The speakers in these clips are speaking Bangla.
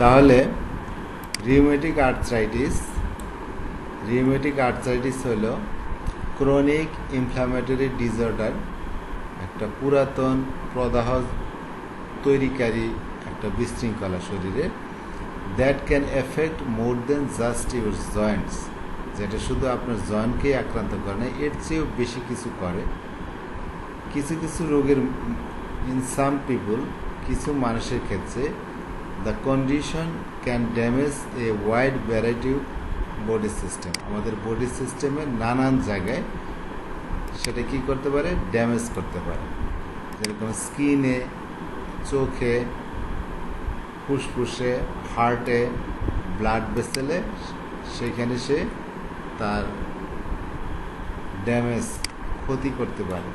তাহলে রিউমেটিক আর্থ্রাইটিস হলো ক্রনিক ইনফ্লামেটরি ডিসঅর্ডার, একটা পুরাতন প্রদাহ তৈরিকারী একটা বিশৃঙ্খলা শরীরে, that can affect more than just your joints, যেটা শুধু আপনার জয়েন্টকেই আক্রান্ত করে না, এর চেয়েও বেশি কিছু করে। কিছু কিছু রোগের ইন সাম পিপুল, কিছু মানুষের ক্ষেত্রে the condition can damage a wide variety body system, আমাদের বডি সিস্টেমের নানান জায়গায় সেটা কী করতে পারে, ড্যামেজ করতে পারে। যেরকম স্কিনে, চোখে, ফুসফুসে, হার্টে, ব্লাড ভেসেলে, সেখানে সে তার ড্যামেজ, ক্ষতি করতে পারে।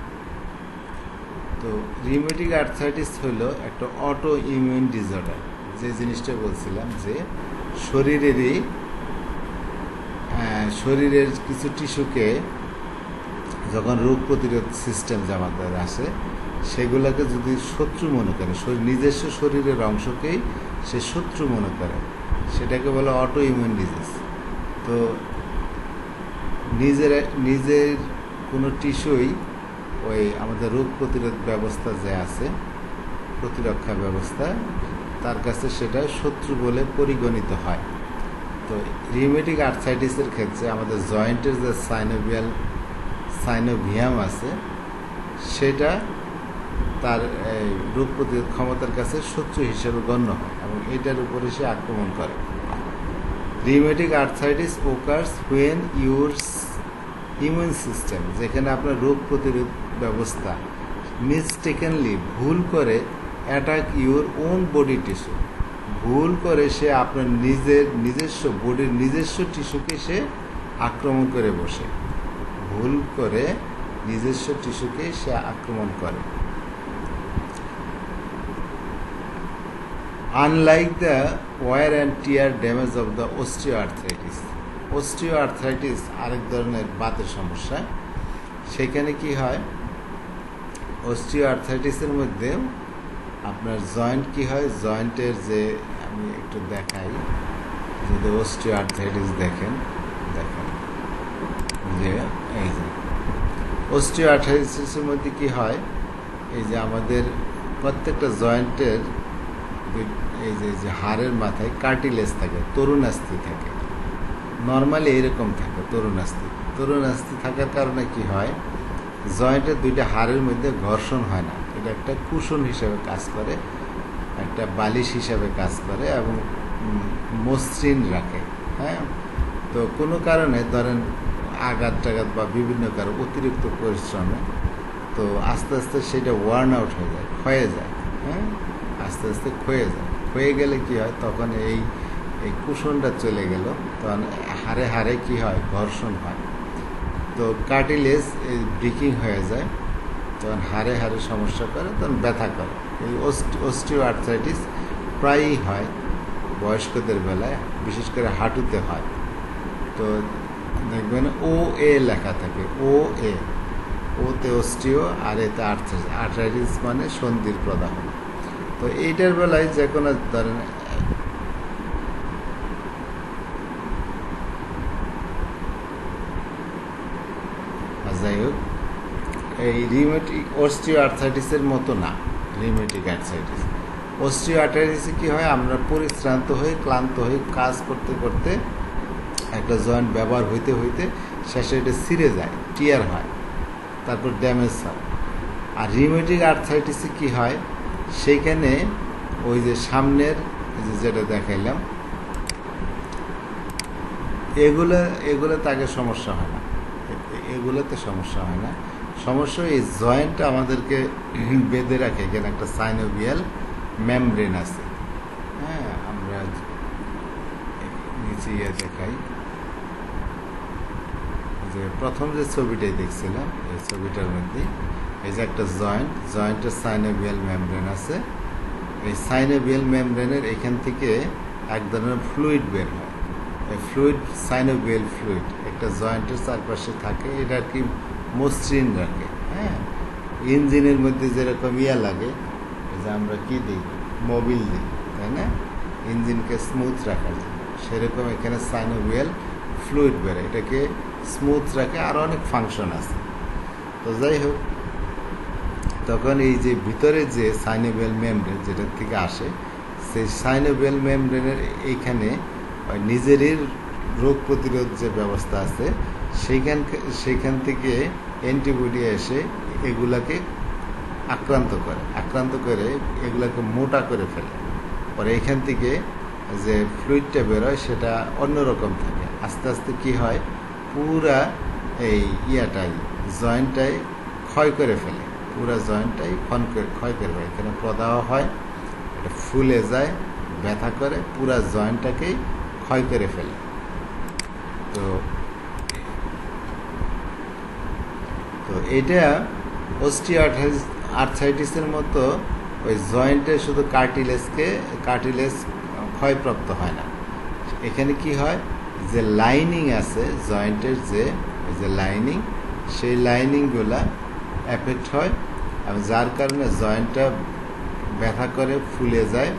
তো রিউমেটিক আর্থ্রাইটিস হলো একটা অটো ইমিউন ডিসঅর্ডার, যে জিনিসটা বলছিলাম যে শরীরের কিছু টিস্যুকে যখন রোগ প্রতিরোধ সিস্টেম আমাদের আসে, সেগুলোকে যদি শত্রু মনে করে, নিজস্ব শরীরের অংশকেই সে শত্রু মনে করে, সেটাকে বলে অটো ইমিউন ডিজিজ। তো নিজের কোনো টিস্যুই ওই আমাদের রোগ প্রতিরোধ ব্যবস্থা যে আছে, প্রতিরক্ষা ব্যবস্থা, তার কাছে সেটা শত্রু বলে পরিগণিত হয়। তো রিউমেটিক আর্থ্রাইটিসের ক্ষেত্রে আমাদের জয়েন্টের যে সাইনোভিয়াম আছে, সেটা তার রোগ প্রতিরোধ ক্ষমতার কাছে শত্রু হিসেবে গণ্য হয় এবং এটার উপরে সে আক্রমণ করে। Rheumatic arthritis occurs when your immune system, যেখানে আপনার রোগ প্রতিরোধ ব্যবস্থা মিসটেকেনলি, ভুল করে, attack your own body tissue, ভুল করে সে আপনার নিজস্ব বডির নিজস্ব টিস্যুকে সে আক্রমণ করে বসে, ভুল করে নিজস্ব টিস্যুকে সে আক্রমণ করে। Unlike the wear and tear damage of the osteoarthritis আরেক ধরনের বাতের সমস্যা। সেখানে কি হয়, অস্টিওআর্থ্রাইটিসের মধ্যে আপনার জয়েন্ট কি হয়, জয়েন্টের যে, আমি একটু দেখাই, যদি অস্টিওআর্থ্রাইটিস দেখেন যে এই যে অস্টিওআর্থ্রাইটিসের মধ্যে কি হয়, এই যে আমাদের প্রত্যেকটা জয়েন্টের এই যে হাড়ের মাথায় কার্টিলেজ থাকে, তরুণাস্থি থাকে, নর্মালি এইরকম থাকে তরুণাস্থি থাকার কারণে কি হয়, জয়েন্টের দুইটা হাড়ের মধ্যে ঘর্ষণ হয় না, এটা একটা কুশন হিসাবে কাজ করে, একটা বালিশ হিসাবে কাজ করে এবং মসৃণ রাখে। হ্যাঁ, তো কোনো কারণে ধরেন আঘাত টাঘাত বা বিভিন্ন কারণ অতিরিক্ত পরিশ্রমে তো আস্তে আস্তে সেটা ওয়ার্ন আউট হয়ে যায়, ক্ষয়ে যায়। হ্যাঁ, আস্তে আস্তে ক্ষয়ে গেলে কি হয়, তখন এই কুশনটা চলে গেল, তখন হাড়ে কি হয়, ঘর্ষণ হয়, তো কার্টিলেজ ব্রেকিং হয়ে যায়, যখন হাড়ে সমস্যা করে তখন ব্যথা করে। এই অস্টিওআর্থ্রাইটিস প্রায়ই হয় বয়স্কদের বেলায়, বিশেষ করে হাঁটুতে হয়। তো দেখবেন OA লেখা থাকে, ওতে অস্টিও আর এতে আর্থ্রাইটিস মানে সন্ধির প্রদাহ। তো এইটার বেলায় যে কোনো ধরেন যাই হোক, এই রিউমেটিক অস্টিওআর্থ্রাইটিসের মতো না। রিউমেটিক অস্টিওআর্থ্রাইটিসে কি হয়, আমরা পরিশ্রান্ত হয়ে, ক্লান্ত হয়ে, কাজ করতে করতে একটা জয়েন্ট ব্যবহার হইতে শেষে এটা ছিঁড়ে যায়, টিয়ার হয়, তারপর ড্যামেজ হয়। আর রিউমেটিক আর্থ্রাইটিসে কি হয়, সেইখানে ওই যে সামনের যেটা দেখাইলাম, এগুলো তাকে সমস্যা হয় না, এগুলোতে সমস্যা হয় না। সমস্যা এই জয়েন্টটা আমাদেরকে বেঁধে রাখে, এখানে একটা সাইনোভিয়াল মেমব্রেন আছে। হ্যাঁ, আমরা নিচে দেখাই, যে প্রথম যে ছবিটাই দেখছিলাম, এই ছবিটার মধ্যে এই যে একটা জয়েন্টের সাইনোভিয়াল মেমব্রেন আছে। এই সাইনোভিয়াল মেমব্রেনের এখান থেকে এক ধরনের ফ্লুইড বের হয়, এই সাইনোভিয়াল ফ্লুইড একটা জয়েন্টের চারপাশে থাকে, এটা আর কি মসৃণ রাখে। হ্যাঁ, ইঞ্জিনের মধ্যে যেরকম লাগে, যে আমরা কি দিই, মোবিল দিই, তাই না, ইঞ্জিনকে স্মুথ রাখার জন্য। সেরকম এখানে সাইনোভিয়াল ফ্লুইড বেরোয়, এটাকে স্মুথ রাখে, আরও অনেক ফাংশন আছে। তো যাই হোক, তখন এই যে ভিতরে যে সাইনোভিয়াল মেমব্রেন যেটার থেকে আসে, সেই সাইনোভিয়াল মেমব্রেনের এইখানে নিজেরই রোগ প্রতিরোধ যে ব্যবস্থা আছে সেইখান থেকে অ্যান্টিবডি এসে এগুলাকে আক্রান্ত করে এগুলাকে মোটা করে ফেলে। পরে এখান থেকে যে ফ্লুইডটা বেরোয় সেটা অন্যরকম থাকে। আস্তে আস্তে কি হয়, পুরা এই জয়েন্টটাই ক্ষয় করে ফেলে, পুরা জয়েন্টটাই ক্ষয় করে ফেলে। এখানে প্রদাহ হয়, এটা ফুলে যায়, ব্যথা করে, পুরা জয়েন্টটাকেই ক্ষয় করে ফেলে। তো এটা আর্থ্রাইটিসের মতো ওই জয়েন্টে শুধু কার্টিলেজ ক্ষয়প্রাপ্ত হয় না। এখানে কি হয়, যে লাইনিং আছে জয়েন্টের, যে লাইনিং, সেই লাইনিংগুলা এফেক্ট হয়, এবং যার কারণে জয়েন্টটা ব্যথা করে, ফুলে যায়,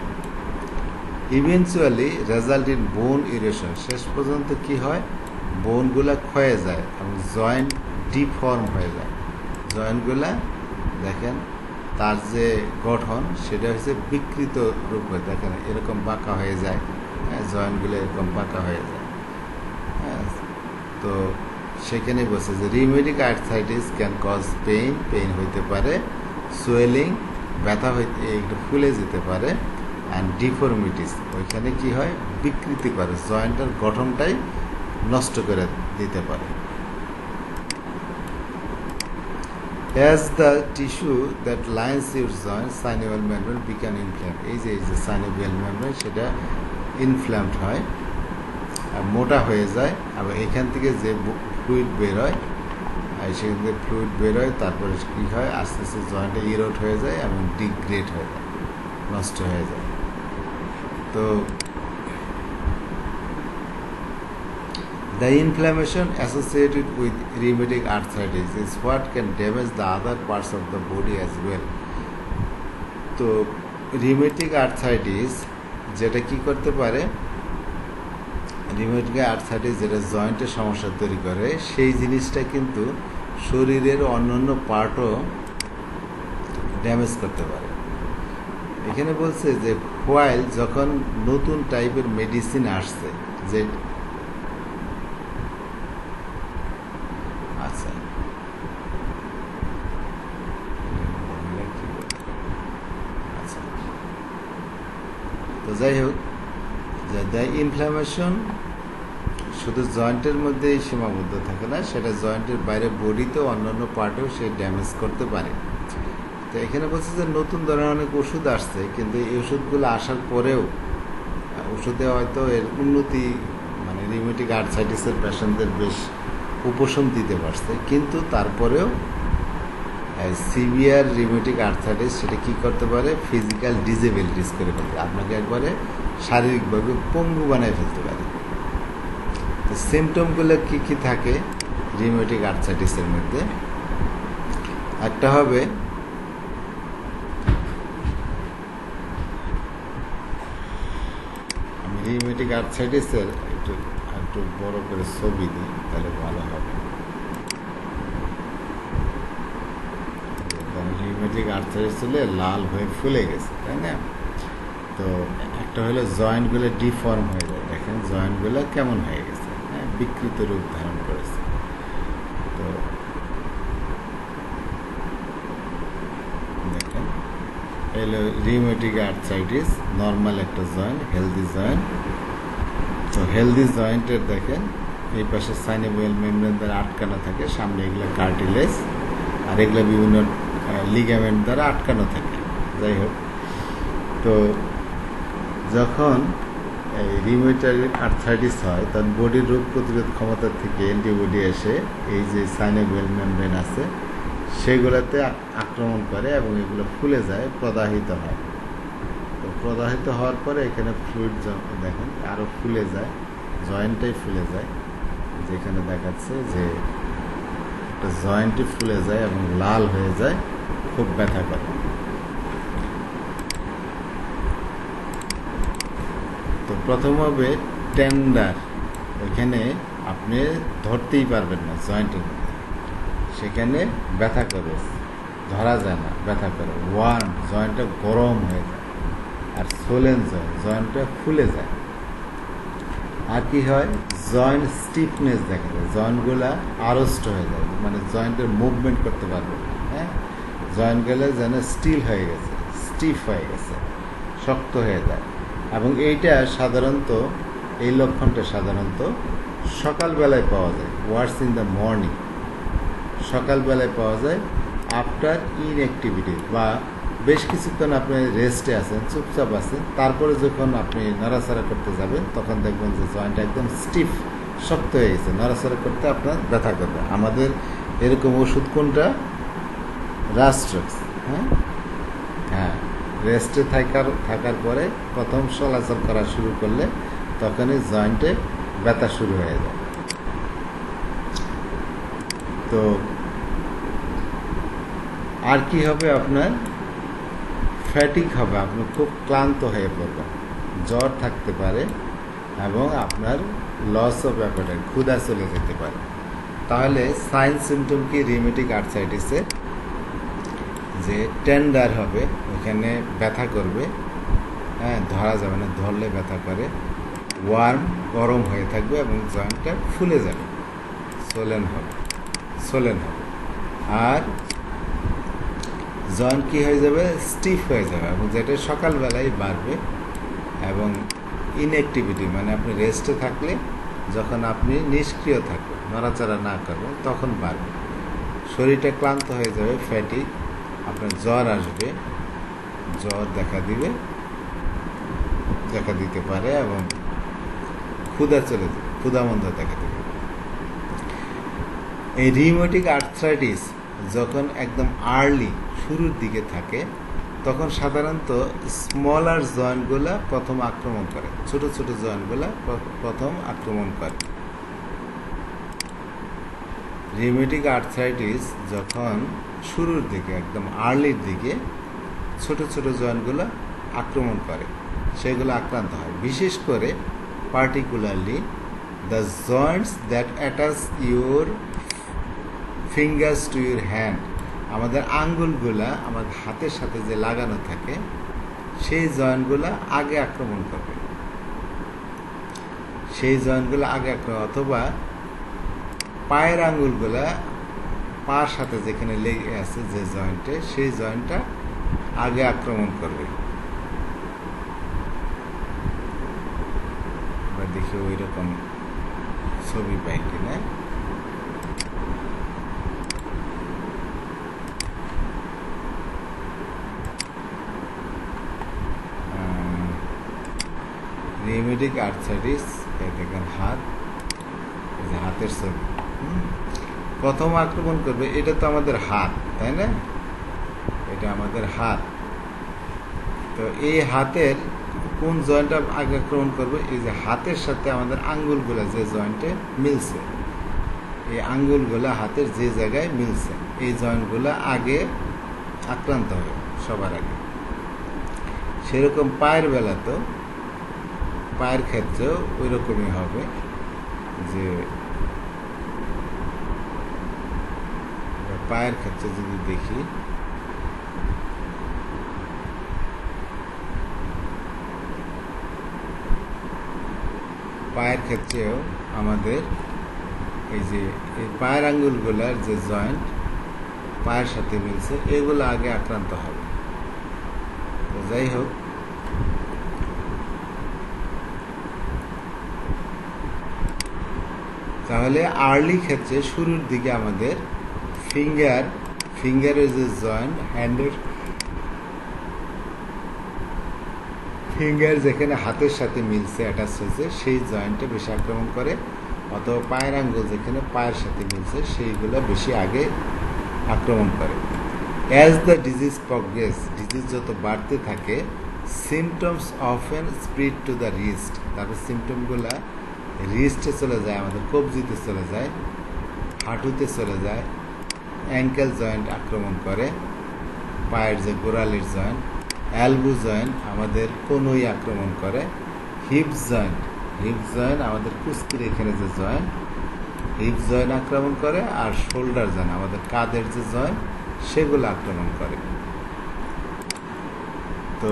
ইভেনচুয়ালি রেজাল্ট ইন বোন ইরেশন। শেষ পর্যন্ত কি হয়, বোনগুলা ক্ষয়ে যায় এবং জয়েন্ট ডিফর্ম হয়ে যায়। জয়েন্টগুলা দেখেন তার যে গঠন সেটা হচ্ছে বিকৃত রূপে, দেখেন এরকম বাঁকা হয়ে যায়, জয়েন্টগুলো এরকম বাঁকা হয়ে যায়। তো সেখানে বলছে যে rheumatic arthritis can cause pain হইতে পারে, সোয়েলিং, ব্যথা হইতে, একটু ফুলে যেতে পারে, অ্যান্ড ডিফর্মিটিস, ওইখানে কি হয়, বিকৃতি করে, জয়েন্টের গঠনটাই নষ্ট করে দিতে পারে। As the tissue that lines your joint, synovial membrane become inflamed. এই যে synovial membrane সেটা ইনফ্ল্যামড হয়, মোটা হয়ে যায়, আবার এখান থেকে যে ফ্লুইড বেরোয়, সেখান থেকে ফ্লুইড বেরোয়, তারপরে কী হয়, আস্তে আস্তে জয়েন্টে ইরোড হয়ে যায় এবং ডিগ্রেড হয়ে যায়, নষ্ট হয়ে যায়। তো the inflammation associated with rheumatic arthritis is what can damage the other parts of the body as well. তো রিউমেটিক আর্থ্রাইটিস যেটা কি করতে পারে, রিউমেটিক আর্থ্রাইটিস যেটা জয়েন্টের সমস্যা তৈরি করে, সেই জিনিসটা কিন্তু শরীরের অন্যান্য পার্টও ড্যামেজ করতে পারে। এখানে বলছে যে হোয়াইল যখন নতুন টাইপের মেডিসিন আসছে, যে তো যাই হোক, দ্য ইনফ্লামেশন শুধু জয়েন্টের মধ্যেই সীমাবদ্ধ থাকে না, সেটা জয়েন্টের বাইরে বডিতেও অন্যান্য পার্টেও সে ড্যামেজ করতে পারে। তো এখানে বলছে যে নতুন ধরনের অনেক ওষুধ আসছে, কিন্তু এই ওষুধগুলো আসার পরেও ওষুধে হয়তো এর উন্নতি, মানে রিউমেটিক আর্থ্রাইটিসের পেশেন্টদের বেশ উপশম দিতে পারছে, কিন্তু তারপরেও সিভিয়ার রিউমেটিক আর্থ্রাইটিস সেটা কী করতে পারে, ফিজিক্যাল ডিসেবিলিটিস করে ফেলতে, আপনাকে একবারে শারীরিকভাবে পঙ্গু বানায় ফেলতে পারে। তো সিমটমগুলো কী কী থাকে রিউমেটিক আর্থ্রাইটিসের মধ্যে, একটা হবে আমি রিউমেটিক আর্থ্রাইটিসের একটু বড় করে ছবি দিই, তাহলে ভালো হবে। রিউমেটিক আর্থ্রাইটিস হলে লাল হয়ে ফুলে গেছে, তাই না? তো একটা হলো জয়েন্টগুলো ডিফর্ম হয়ে যায়, দেখেন জয়েন্টগুলো কেমন হয়ে গেছে, হ্যাঁ, বিকৃত রূপ ধারণ করেছে। তো দেখেন এলো রিউমেটিক আর্থ্রাইটিস, নর্মাল একটা জয়েন্ট, হেলদি জয়েন্ট। তো হেলদি জয়েন্টের দেখেন এই পাশে সাইনোভিয়াল মেমব্রেন দ্বারা আটকানো থাকে, সামনে এগুলো কার্টিলেজ, আর এগুলো বিভিন্ন লিগামেন্ট দ্বারা আটকানো থাকে। যাই হোক, তো যখন এই রিউমেটয়েড আর্থ্রাইটিস হয়, তখন বডির রোগ প্রতিরোধ ক্ষমতা থেকে অ্যান্টিবডি এসে এই যে সাইনোভিয়াল মেমব্রেন আছে সেগুলোতে আক্রমণ করে এবং এগুলো ফুলে যায়, প্রদাহিত হয়। তো প্রদাহিত হওয়ার পরে এখানে ফ্লুইড দেখেন আরও ফুলে যায়, জয়েন্টটাই ফুলে যায়, যেখানে দেখাচ্ছে যে একটা জয়েন্টই ফুলে যায় এবং লাল হয়ে যায়, খুব ব্যথা করে। তো প্রথম হবে টেন্ডার, ওইখানে আপনি ধরতেই পারবেন না জয়েন্টের মধ্যে, সেখানে ব্যথা করে, ধরা যায় না, ব্যথা করে। ওয়ার্ম, জয়েন্টটা গরম হয়ে যায়। আর সোলেন জয়েন্ট, জয়েন্টটা ফুলে যায়। আর কি হয়, জয়েন্ট স্টিফনেস দেখা যায়, জয়েন্টগুলা আড়ষ্ট হয়ে যায়, মানে জয়েন্টের মুভমেন্ট করতে পারবে না। হ্যাঁ, জয়েন্টগুলো যেন স্টিল হয়ে গেছে, স্টিফ হয়ে গেছে, শক্ত হয়ে যায়। এবং এইটা সাধারণত, এই লক্ষণটা সাধারণত সকালবেলায় পাওয়া যায়, ওয়ার্স ইন দ্য মর্নিং, সকালবেলায় পাওয়া যায় আফটার ইনঅ্যাক্টিভিটি, বা বেশ কিছুক্ষণ আপনি রেস্টে আছেন, চুপচাপ আছেন, তারপরে যখন আপনি নড়াচড়া করতে যাবেন তখন দেখবেন যে জয়েন্ট একদম স্টিফ, শক্ত হয়ে গেছে, নড়াচড়া করতে আপনার ব্যথা করবে। আমাদের এরকম ওষুধ কোনটা, রাস্ট্রক্স। হ্যাঁ হ্যাঁ, রেস্টে থাকার পরে প্রথম চলাচল করা শুরু করলে তখনই জয়েন্টে ব্যথা শুরু হয়ে যায়। তো আর কি হবে, আপনার ফ্যাটিক হবে, আপনি খুব ক্লান্ত হয়ে পড়বেন, জ্বর থাকতে পারে, এবং আপনার লস অফ অ্যাপেটাইট, ক্ষুধা চলে যেতে পারে। তাহলে সাইন সিমটম কি রিউমেটিক আর্থ্রাইটিসে, যে টেন্ডার হবে, ওখানে ব্যথা করবে, হ্যাঁ, ধরা যাবে না, ধরলে ব্যথা করে। ওয়ার্ম, গরম হয়ে থাকবে, এবং জয়েন্টটা ফুলে যাবে, সোলেন হবে। আর জয়েন্ট কি হয়ে যাবে, স্টিফ হয়ে যাবে, এবং যেটা সকালবেলায় বাড়বে। এবং ইনঅ্যাক্টিভিটি মানে আপনি রেস্টে থাকলে, যখন আপনি নিষ্ক্রিয় থাকবেন, নড়াচড়া না করবেন, তখন বাড়বে। শরীরটা ক্লান্ত হয়ে যাবে, ফ্যাটিক, আপনার জ্বর আসবে, জ্বর দেখা দিতে পারে, এবং ক্ষুধা চলে যাবে, ক্ষুধামন্দা দেখা দেবে। এই রিউমেটিক আর্থ্রাইটিস যখন একদম আর্লি, শুরুর দিকে থাকে, তখন সাধারণত স্মলার জয়েন্টগুলা প্রথম আক্রমণ করে, ছোট ছোট জয়েন্টগুলা প্রথম আক্রমণ করে। রিউমেটিক আর্থ্রাইটিস যখন শুরুর দিকে, একদম আর্লির দিকে, ছোট ছোট জয়েন্টগুলো আক্রমণ করে, সেগুলো আক্রান্ত হয়। বিশেষ করে particularly the Joints that attach your fingers to your hand, আমাদের আঙ্গুলগুলা আমাদের হাতের সাথে যে লাগানো থাকে, সেই জয়েন্টগুলো আগে আক্রমণ করবে, অথবা পায়ের আঙ্গুলগুলা পার সাথে যেখানে লেগে আছে যে জয়েন্টে, সেই জয়েন্টটা আগে আক্রমণ করবে। দেখি ওই রকম ছবি পাই কিনা। রিউমেটিক আর্থ্রাইটিস, দেখেন হাতের ছবি, প্রথম আক্রমণ করবে, এটা তো আমাদের হাত, তাই না, এটা আমাদের হাত। তো এই হাতের কোন জয়েন্টটা আগে আক্রমণ করবে, এই যে হাতের সাথে আমাদের আঙ্গুলগুলা যে জয়েন্টে মিলছে, এই আঙ্গুলগুলা হাতের যে জায়গায় মিলছে, এই জয়েন্টগুলা আগে আক্রান্ত হবে সবার আগে। সেরকম পায়ের বেলা তো, পায়ের ক্ষেত্রেও ওই রকমই হবে, যে পায়ের ক্ষেত্রে যদি দেখি, পায়ের ক্ষেত্রেও আমাদের এই যে এই পায়ের আঙ্গুলগুলার যে জয়েন্ট পায়ের সাথে মিলছে, এগুলো আগে আক্রান্ত হবে। তো যাই হোক, তাহলে আর্লি ক্ষেত্রে শুরুর দিকে আমাদের ফিঙ্গারের যে জয়েন্ট, হ্যান্ডের ফিঙ্গার যেখানে হাতের সাথে মিলছে, অ্যাটাচ হয়েছে, সেই জয়েন্টে বেশি আক্রমণ করে, অথবা পায়ের আঙ্গুল যেখানে পায়ের সাথে মিলছে, সেইগুলো বেশি আগে আক্রমণ করে। As the disease progress, disease যত বাড়তে থাকে, symptoms often spread to the wrist, তারপর সিমটমগুলো রিস্টে চলে যায়, আমাদের কবজিতে চলে যায়, হাঁটুতে চলে যায়, অ্যাঙ্কেল জয়েন্ট আক্রমণ করে, পায়ের যে গোড়ালির জয়েন্ট, অ্যালবো জয়েন্ট, আমাদের কনুই আক্রমণ করে, হিপ জয়েন্ট, হিপ জয়েন্ট আমাদের কুস্তির এখানে যে জয়েন্ট, হিপ জয়েন্ট আক্রমণ করে, আর শোল্ডার জয়েন্ট আমাদের কাঁধের যে জয়েন্ট সেগুলো আক্রমণ করে। তো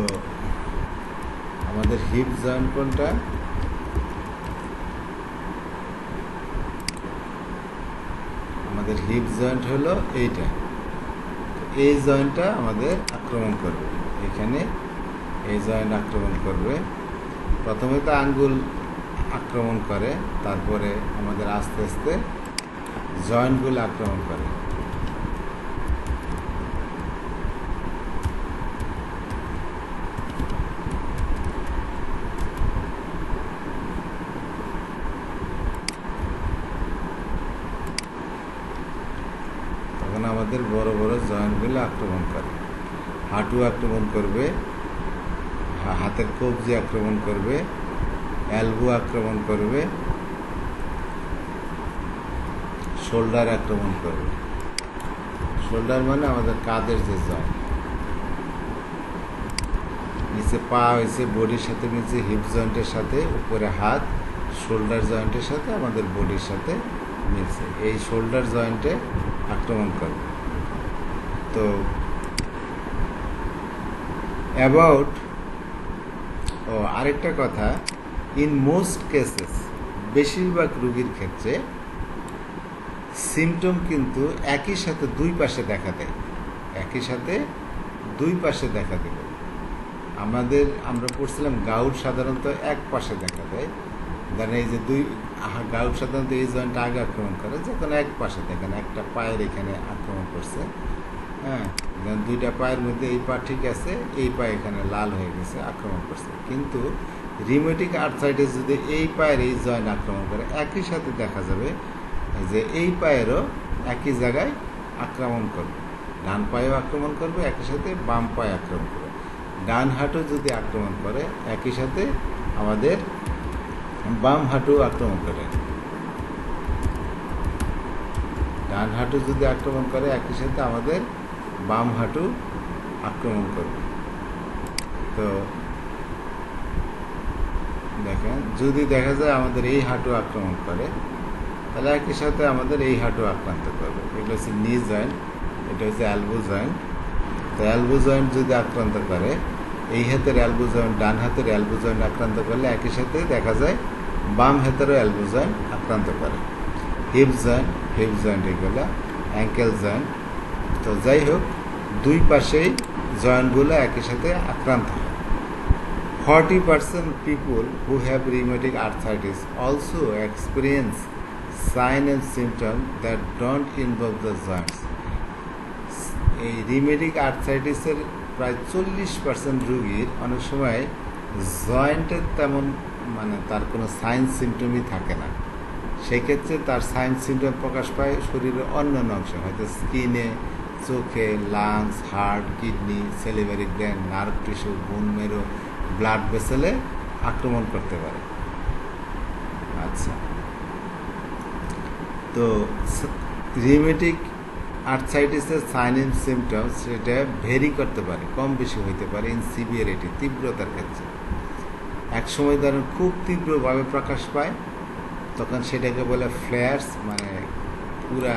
আমাদের হিপ জয়েন্ট কোনটা? আমাদের হিপ জয়েন্ট হলো এইটা। এই জয়েন্টটা আমাদের আক্রমণ করবে, এখানে এই জয়েন্ট আক্রমণ করবে। প্রথমে তো আঙ্গুল আক্রমণ করে, তারপরে আমাদের আস্তে আস্তে জয়েন্টগুলো আক্রমণ করে। তখন আমাদের বড় বড় জয়েন্টগুলো আক্রমণ করে। হাঁটু আক্রমণ করবে, হাতের কবজি আক্রমণ করবে, এলবো আক্রমণ করবে, শোল্ডার আক্রমণ করবে। শোল্ডার মানে আমাদের কাঁধের যে জয়েন্ট, নিচে পা হয়েছে বডির সাথে নিচে হিপ জয়েন্টের সাথে, উপরে হাত শোল্ডার জয়েন্টের সাথে আমাদের বডির সাথে মিলছে, এই শোল্ডার জয়েন্টে আক্রমণ করবে। তো অ্যাবাউট আরেকটা কথা, ইন মোস্ট কেসেস, বেশিরভাগ রোগীর ক্ষেত্রে সিমটম কিন্তু একই সাথে দুই পাশে দেখা দেয়, একই সাথে দুই পাশে দেখা দেবে। আমরা পড়ছিলাম গাউট সাধারণত এক পাশে দেখা দেয়, ধরেন এই যে গাউট সাধারণত এই জয়েন্টটা আগে আক্রমণ করে, যখন এক পাশে দেখেন একটা পায়ের এখানে আক্রমণ করছে, হ্যাঁ, দুইটা পায়ের মধ্যে এই পা ঠিক আছে, এই পা এখানে লাল হয়ে গেছে, আক্রমণ করছে। কিন্তু রিউমেটিক আর্থ্রাইটিস যদি এই পায়ের এই জয়েন্ট আক্রমণ করে, একই সাথে দেখা যাবে যে এই পায়েরও একই জায়গায় আক্রমণ করবে, ডান পায়েও আক্রমণ করবে, একই সাথে বাম পায়ে আক্রমণ করবে। ডান হাঁটু যদি আক্রমণ করে, একই সাথে আমাদের বাম হাঁটু আক্রমণ করে। ডান হাঁটু যদি আক্রমণ করে, একই সাথে আমাদের বাম হাঁটু আক্রমণ করবে। তো দেখেন, যদি দেখা যায় আমাদের এই হাঁটু আক্রমণ করে, তাহলে একই সাথে আমাদের এই হাঁটু আক্রান্ত করবে। এটা হচ্ছে নি জয়েন্ট, এটা হচ্ছে এলবো জয়েন্ট। তো এলবো জয়েন্ট যদি আক্রান্ত করে, এই হাতের এলবো জয়েন্ট ডান হাতের এলবো জয়েন্ট আক্রান্ত করলে একই সাথে দেখা যায় বাম হাতেরও এলবো জয়েন্ট আক্রান্ত করে। হিপ জয়েন্ট এগুলো, অ্যাঙ্কেল জয়েন্ট। তো যাই হোক, দুই পাশেই জয়েন্টগুলো একই সাথে আক্রান্ত হয়। 40% people who have rheumatic arthritis also experience signs and symptoms that don't involve the joints. এই রিউমেটিক আর্থ্রাইটিসের প্রায় 40% রোগীর অনেক সময় জয়েন্টের তেমন তার কোনো সাইন সিমটমই থাকে না। সেই ক্ষেত্রে তার সাইন সিমটম প্রকাশ পায় শরীরের অন্যান্য অংশে, হয়তো স্কিনে, চোখে, lungs, heart, kidney, salivary gland, nerve tissue, বোন মেরো, ব্লাড ভেসেলে আক্রমণ করতে পারে। আচ্ছা, তো রিউমেটিক আর্থ্রাইটিসের সাইন এন্ড সিমটমস সেটা ভেরি করতে পারে, কম বেশি হইতে পারে ইন সিভিয়ারিটি, তীব্রতার ক্ষেত্রে। এক সময় ধরেন খুব তীব্রভাবে প্রকাশ পায়, তখন সেটাকে বলে ফ্ল্যাশ, পুরা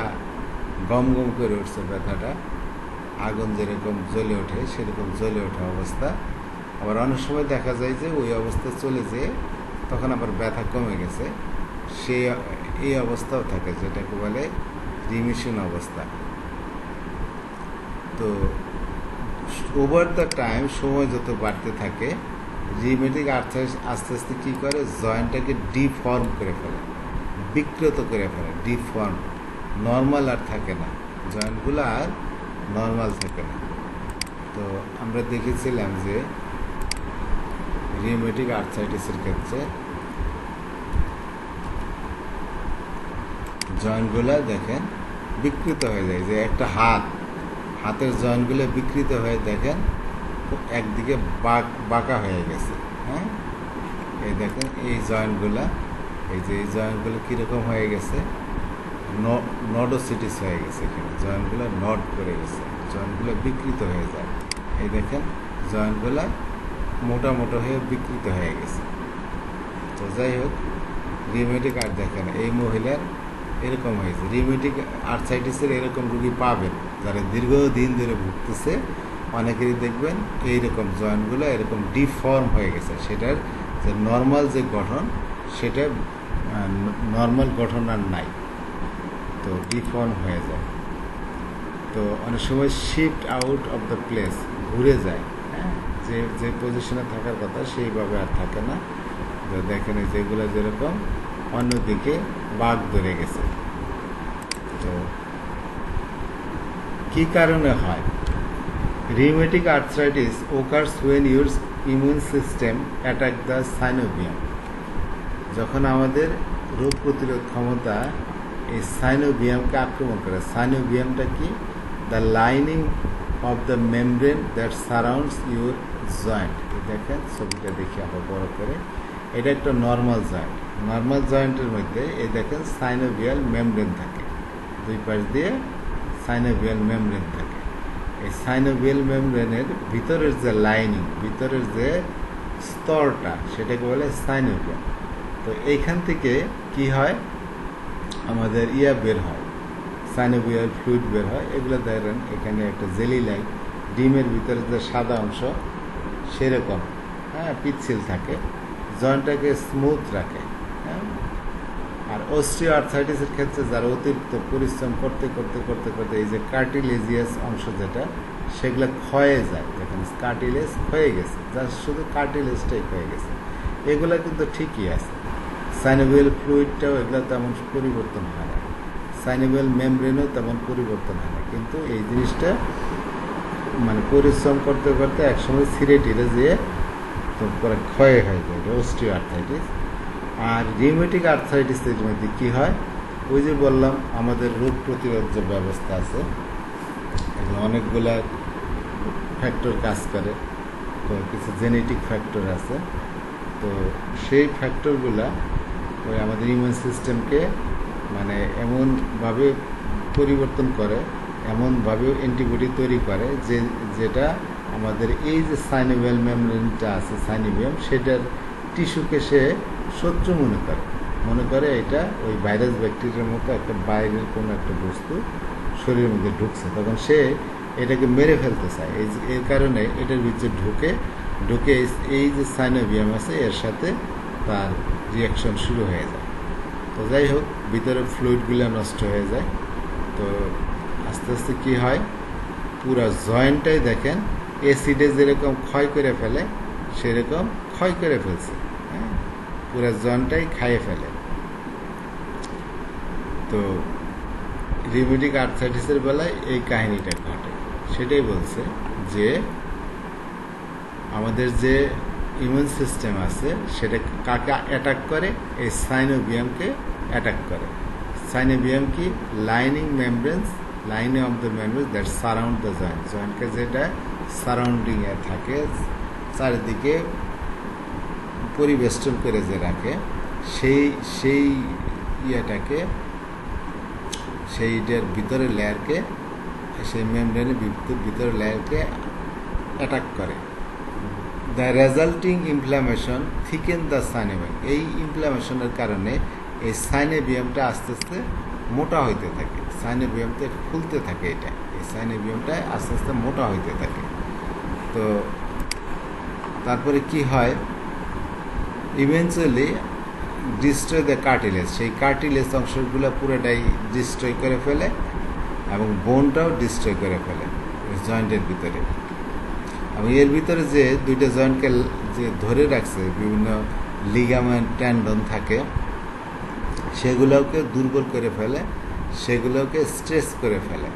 গম গম করে উঠছে ব্যথাটা, আগুন যেরকম জ্বলে ওঠে সেরকম জ্বলে ওঠা অবস্থা। আবার অনেক সময় দেখা যায় যে ওই অবস্থা চলে যেয়ে তখন আবার ব্যথা কমে গেছে, এই অবস্থাও থাকে, যেটাকে বলে রিমিশন অবস্থা। তো ওভার দ্য টাইম, সময় যত বাড়তে থাকে, রিউমেটিক আর্থ্রাইটিস আস্তে আস্তে কী করে, জয়েন্টটাকে ডিফর্ম করে ফেলে, বিকৃত করে ফেলে, ডিফর্ম, নর্মাল আর থাকে না, জয়েন্টগুলো আর নর্মাল থাকে না। তো আমরা দেখেছিলাম যে রিউমেটিক আর্থ্রাইটিসের ক্ষেত্রে জয়েন্টগুলো দেখেন বিকৃত হয়ে যায়, যে একটা হাতের জয়েন্টগুলো বিকৃত হয়ে দেখেন একদিকে বাঁকা হয়ে গেছে। হ্যাঁ, এই দেখেন এই জয়েন্টগুলো, এই জয়েন্টগুলো কীরকম হয়ে গেছে, নডোসিটিস হয়ে গেছে, এখানে জয়েন্টগুলো নড করে গেছে, জয়েন্টগুলো বিকৃত হয়ে যায়। এই দেখেন জয়েন্টগুলো মোটা মোটা হয়ে বিকৃত হয়ে গেছে। যাই হোক, রিউমেটিক আর দেখেন এই মহিলার এরকম হয়েছে। রিউমেটিক আর্থ্রাইটিসের এরকম রুগী পাবেন যারা দীর্ঘদিন ধরে ভুগতেছে। অনেকেরই দেখবেন এইরকম জয়েন্টগুলো এরকম ডিফর্ম হয়ে গেছে, সেটার যে নর্মাল যে গঠন সেটা নর্মাল গঠন আর নাই, তো ডিফর্ম হয়ে যায়। তো অনেক সময় shift out of the place, ঘুরে যায়, হ্যাঁ, যে যে পজিশনে থাকার কথা সেইভাবে আর থাকে না। তো দেখেন যেগুলো যেরকম অন্যদিকে বাঘ ধরে গেছে। তো কি কারণে হয়? Rheumatic arthritis occurs when your immune system attack the synovium। যখন আমাদের রোগ প্রতিরোধ ক্ষমতা এই সাইনোভিয়ামকে আক্রমণ করে। সাইনোভিয়ামটা কি? The lining of the membrane that surrounds your joint. দেখেন ছবিটা দেখি আবার বড় করে। এটা একটা নর্মাল জয়েন্ট। নর্মাল জয়েন্টের মধ্যে এই দেখেন সাইনোভিয়াল মেমব্রেন থাকে, দুই পাশ দিয়ে সাইনোভিয়াল মেমব্রেন থাকে। এই সাইনোভিয়াল মেমব্রেনের ভিতরের যে লাইনিং, ভিতরের যে স্তরটা, সেটাকে বলে সাইনোভিয়াম। তো এইখান থেকে কি হয়, আমাদের বের হয়, সাইনোভিয়াল ফ্লুইড বের হয়। এগুলো দেখেন এখানে একটা জেলি লাইক, ডিমের ভিতরে যে সাদা অংশ সেরকম, হ্যাঁ, পিচ্ছিল থাকে, জয়েন্টটাকে স্মুথ রাখে, হ্যাঁ। আর অস্টিও আর্থ্রাইটিসের ক্ষেত্রে যারা অতিরিক্ত পরিশ্রম করতে করতে করতে করতে এই যে কার্টিলেজিয়াস অংশ যেটা, সেগুলো ক্ষয়ে যায়। দেখেন কার্টিলেজ ক্ষয়ে গেছে, যার শুধু কার্টিলেজটাই ক্ষয়ে গেছে। এগুলো কিন্তু ঠিকই আছে। সাইনোভিয়াল ফ্লুইডটাও এগুলো তেমন পরিবর্তন হয় না, সাইনোভিয়াল মেমব্রেনও তেমন পরিবর্তন হয় না, কিন্তু এই জিনিসটা মানে পরিশ্রম করতে করতে একসময় ছিঁড়ে টিড়ে যেয়ে তারপরে ক্ষয় হয়ে যায়, অস্টিও আর্থ্রাইটিস। আর রিউমেটিক আর্থ্রাইটিসের মধ্যে কী হয়, ওই যে বললাম আমাদের রোগ প্রতিরোধ যে ব্যবস্থা আছে, অনেকগুলা ফ্যাক্টর কাজ করে। তো কিছু জেনেটিক ফ্যাক্টর আছে, তো সেই ফ্যাক্টরগুলা ওই আমাদের ইমিউন সিস্টেমকে মানে এমনভাবে পরিবর্তন করে, এমনভাবে অ্যান্টিবডি তৈরি করে যে যেটা আমাদের এই যে সাইনোভিয়াল মেমব্রেনটা আছে, সাইনোভিয়াম, সেটার টিস্যুকে সে শত্রু মনে করে এটা ওই ভাইরাস ব্যাকটেরিয়ার মতো একটা বাইরের কোনো একটা বস্তু শরীরের মধ্যে ঢুকছে, তখন সে এটাকে মেরে ফেলতে চায়। এর কারণে এটার ভিতরে ঢুকে এই যে সাইনোভিয়াম আছে এর সাথে তার রিয়াকশন শুরু হয়ে যায়। তো যাই হোক, ভিতরে ফ্লুইডগুলো নষ্ট হয়ে যায়। তো আস্তে আস্তে কী হয়, পুরো জয়েন্টটাই দেখেন অ্যাসিডে যেরকম ক্ষয় করে ফেলে সেরকম ক্ষয় করে ফেলছে, হ্যাঁ, পুরো জয়েন্টটাই খাইয়ে ফেলে। তো রিউমেটিক আর্থ্রাইটিসের বেলায় এই কাহিনীটা ঘটে। সেটাই বলছে যে আমাদের যে ইমিউন সিস্টেম আছে সেটা কাকে অ্যাটাক করে, এই সাইনোভিয়ামকে অ্যাটাক করে। সাইনোভিয়াম কি? Lining membranes, lining of the membranes that surround the joint. জয়েন্টকে যেটা সারাউন্ডিংয়ে থাকে, চারিদিকে পরিবেষ্টন করে যে রাখে, সেই ইয়েটাকে, সেইটার ভিতরের লেয়ারকে, সেই মেমব্রেনের ভিতরের লেয়ারকে অ্যাটাক করে। The resulting inflammation thicken the synovium. এই ইনফ্লামেশনের কারণে এই সাইনোভিয়ামটা আস্তে আস্তে মোটা হইতে থাকে, সাইনোভিয়ামটা ফুলতে থাকে, এই সাইনোভিয়ামটা আস্তে আস্তে মোটা হইতে থাকে। তো তারপরে কি হয়, ইভেনচুয়ালি ডিস্ট্রয় দ্য কার্টিলেজ। সেই কার্টিলেজ অংশগুলো পুরোটাই ডিস্ট্রয় করে ফেলে এবং বোনটাও ডিস্ট্রয় করে ফেলে জয়েন্টের ভিতরে। এবং এর ভিতরে যে দুইটা জয়েন্টকে যে ধরে রাখছে, বিভিন্ন লিগামেন্ট, টেন্ডন থাকে, সেগুলোকে দুর্বল করে ফেলে, সেগুলোকে স্ট্রেস করে ফেলে।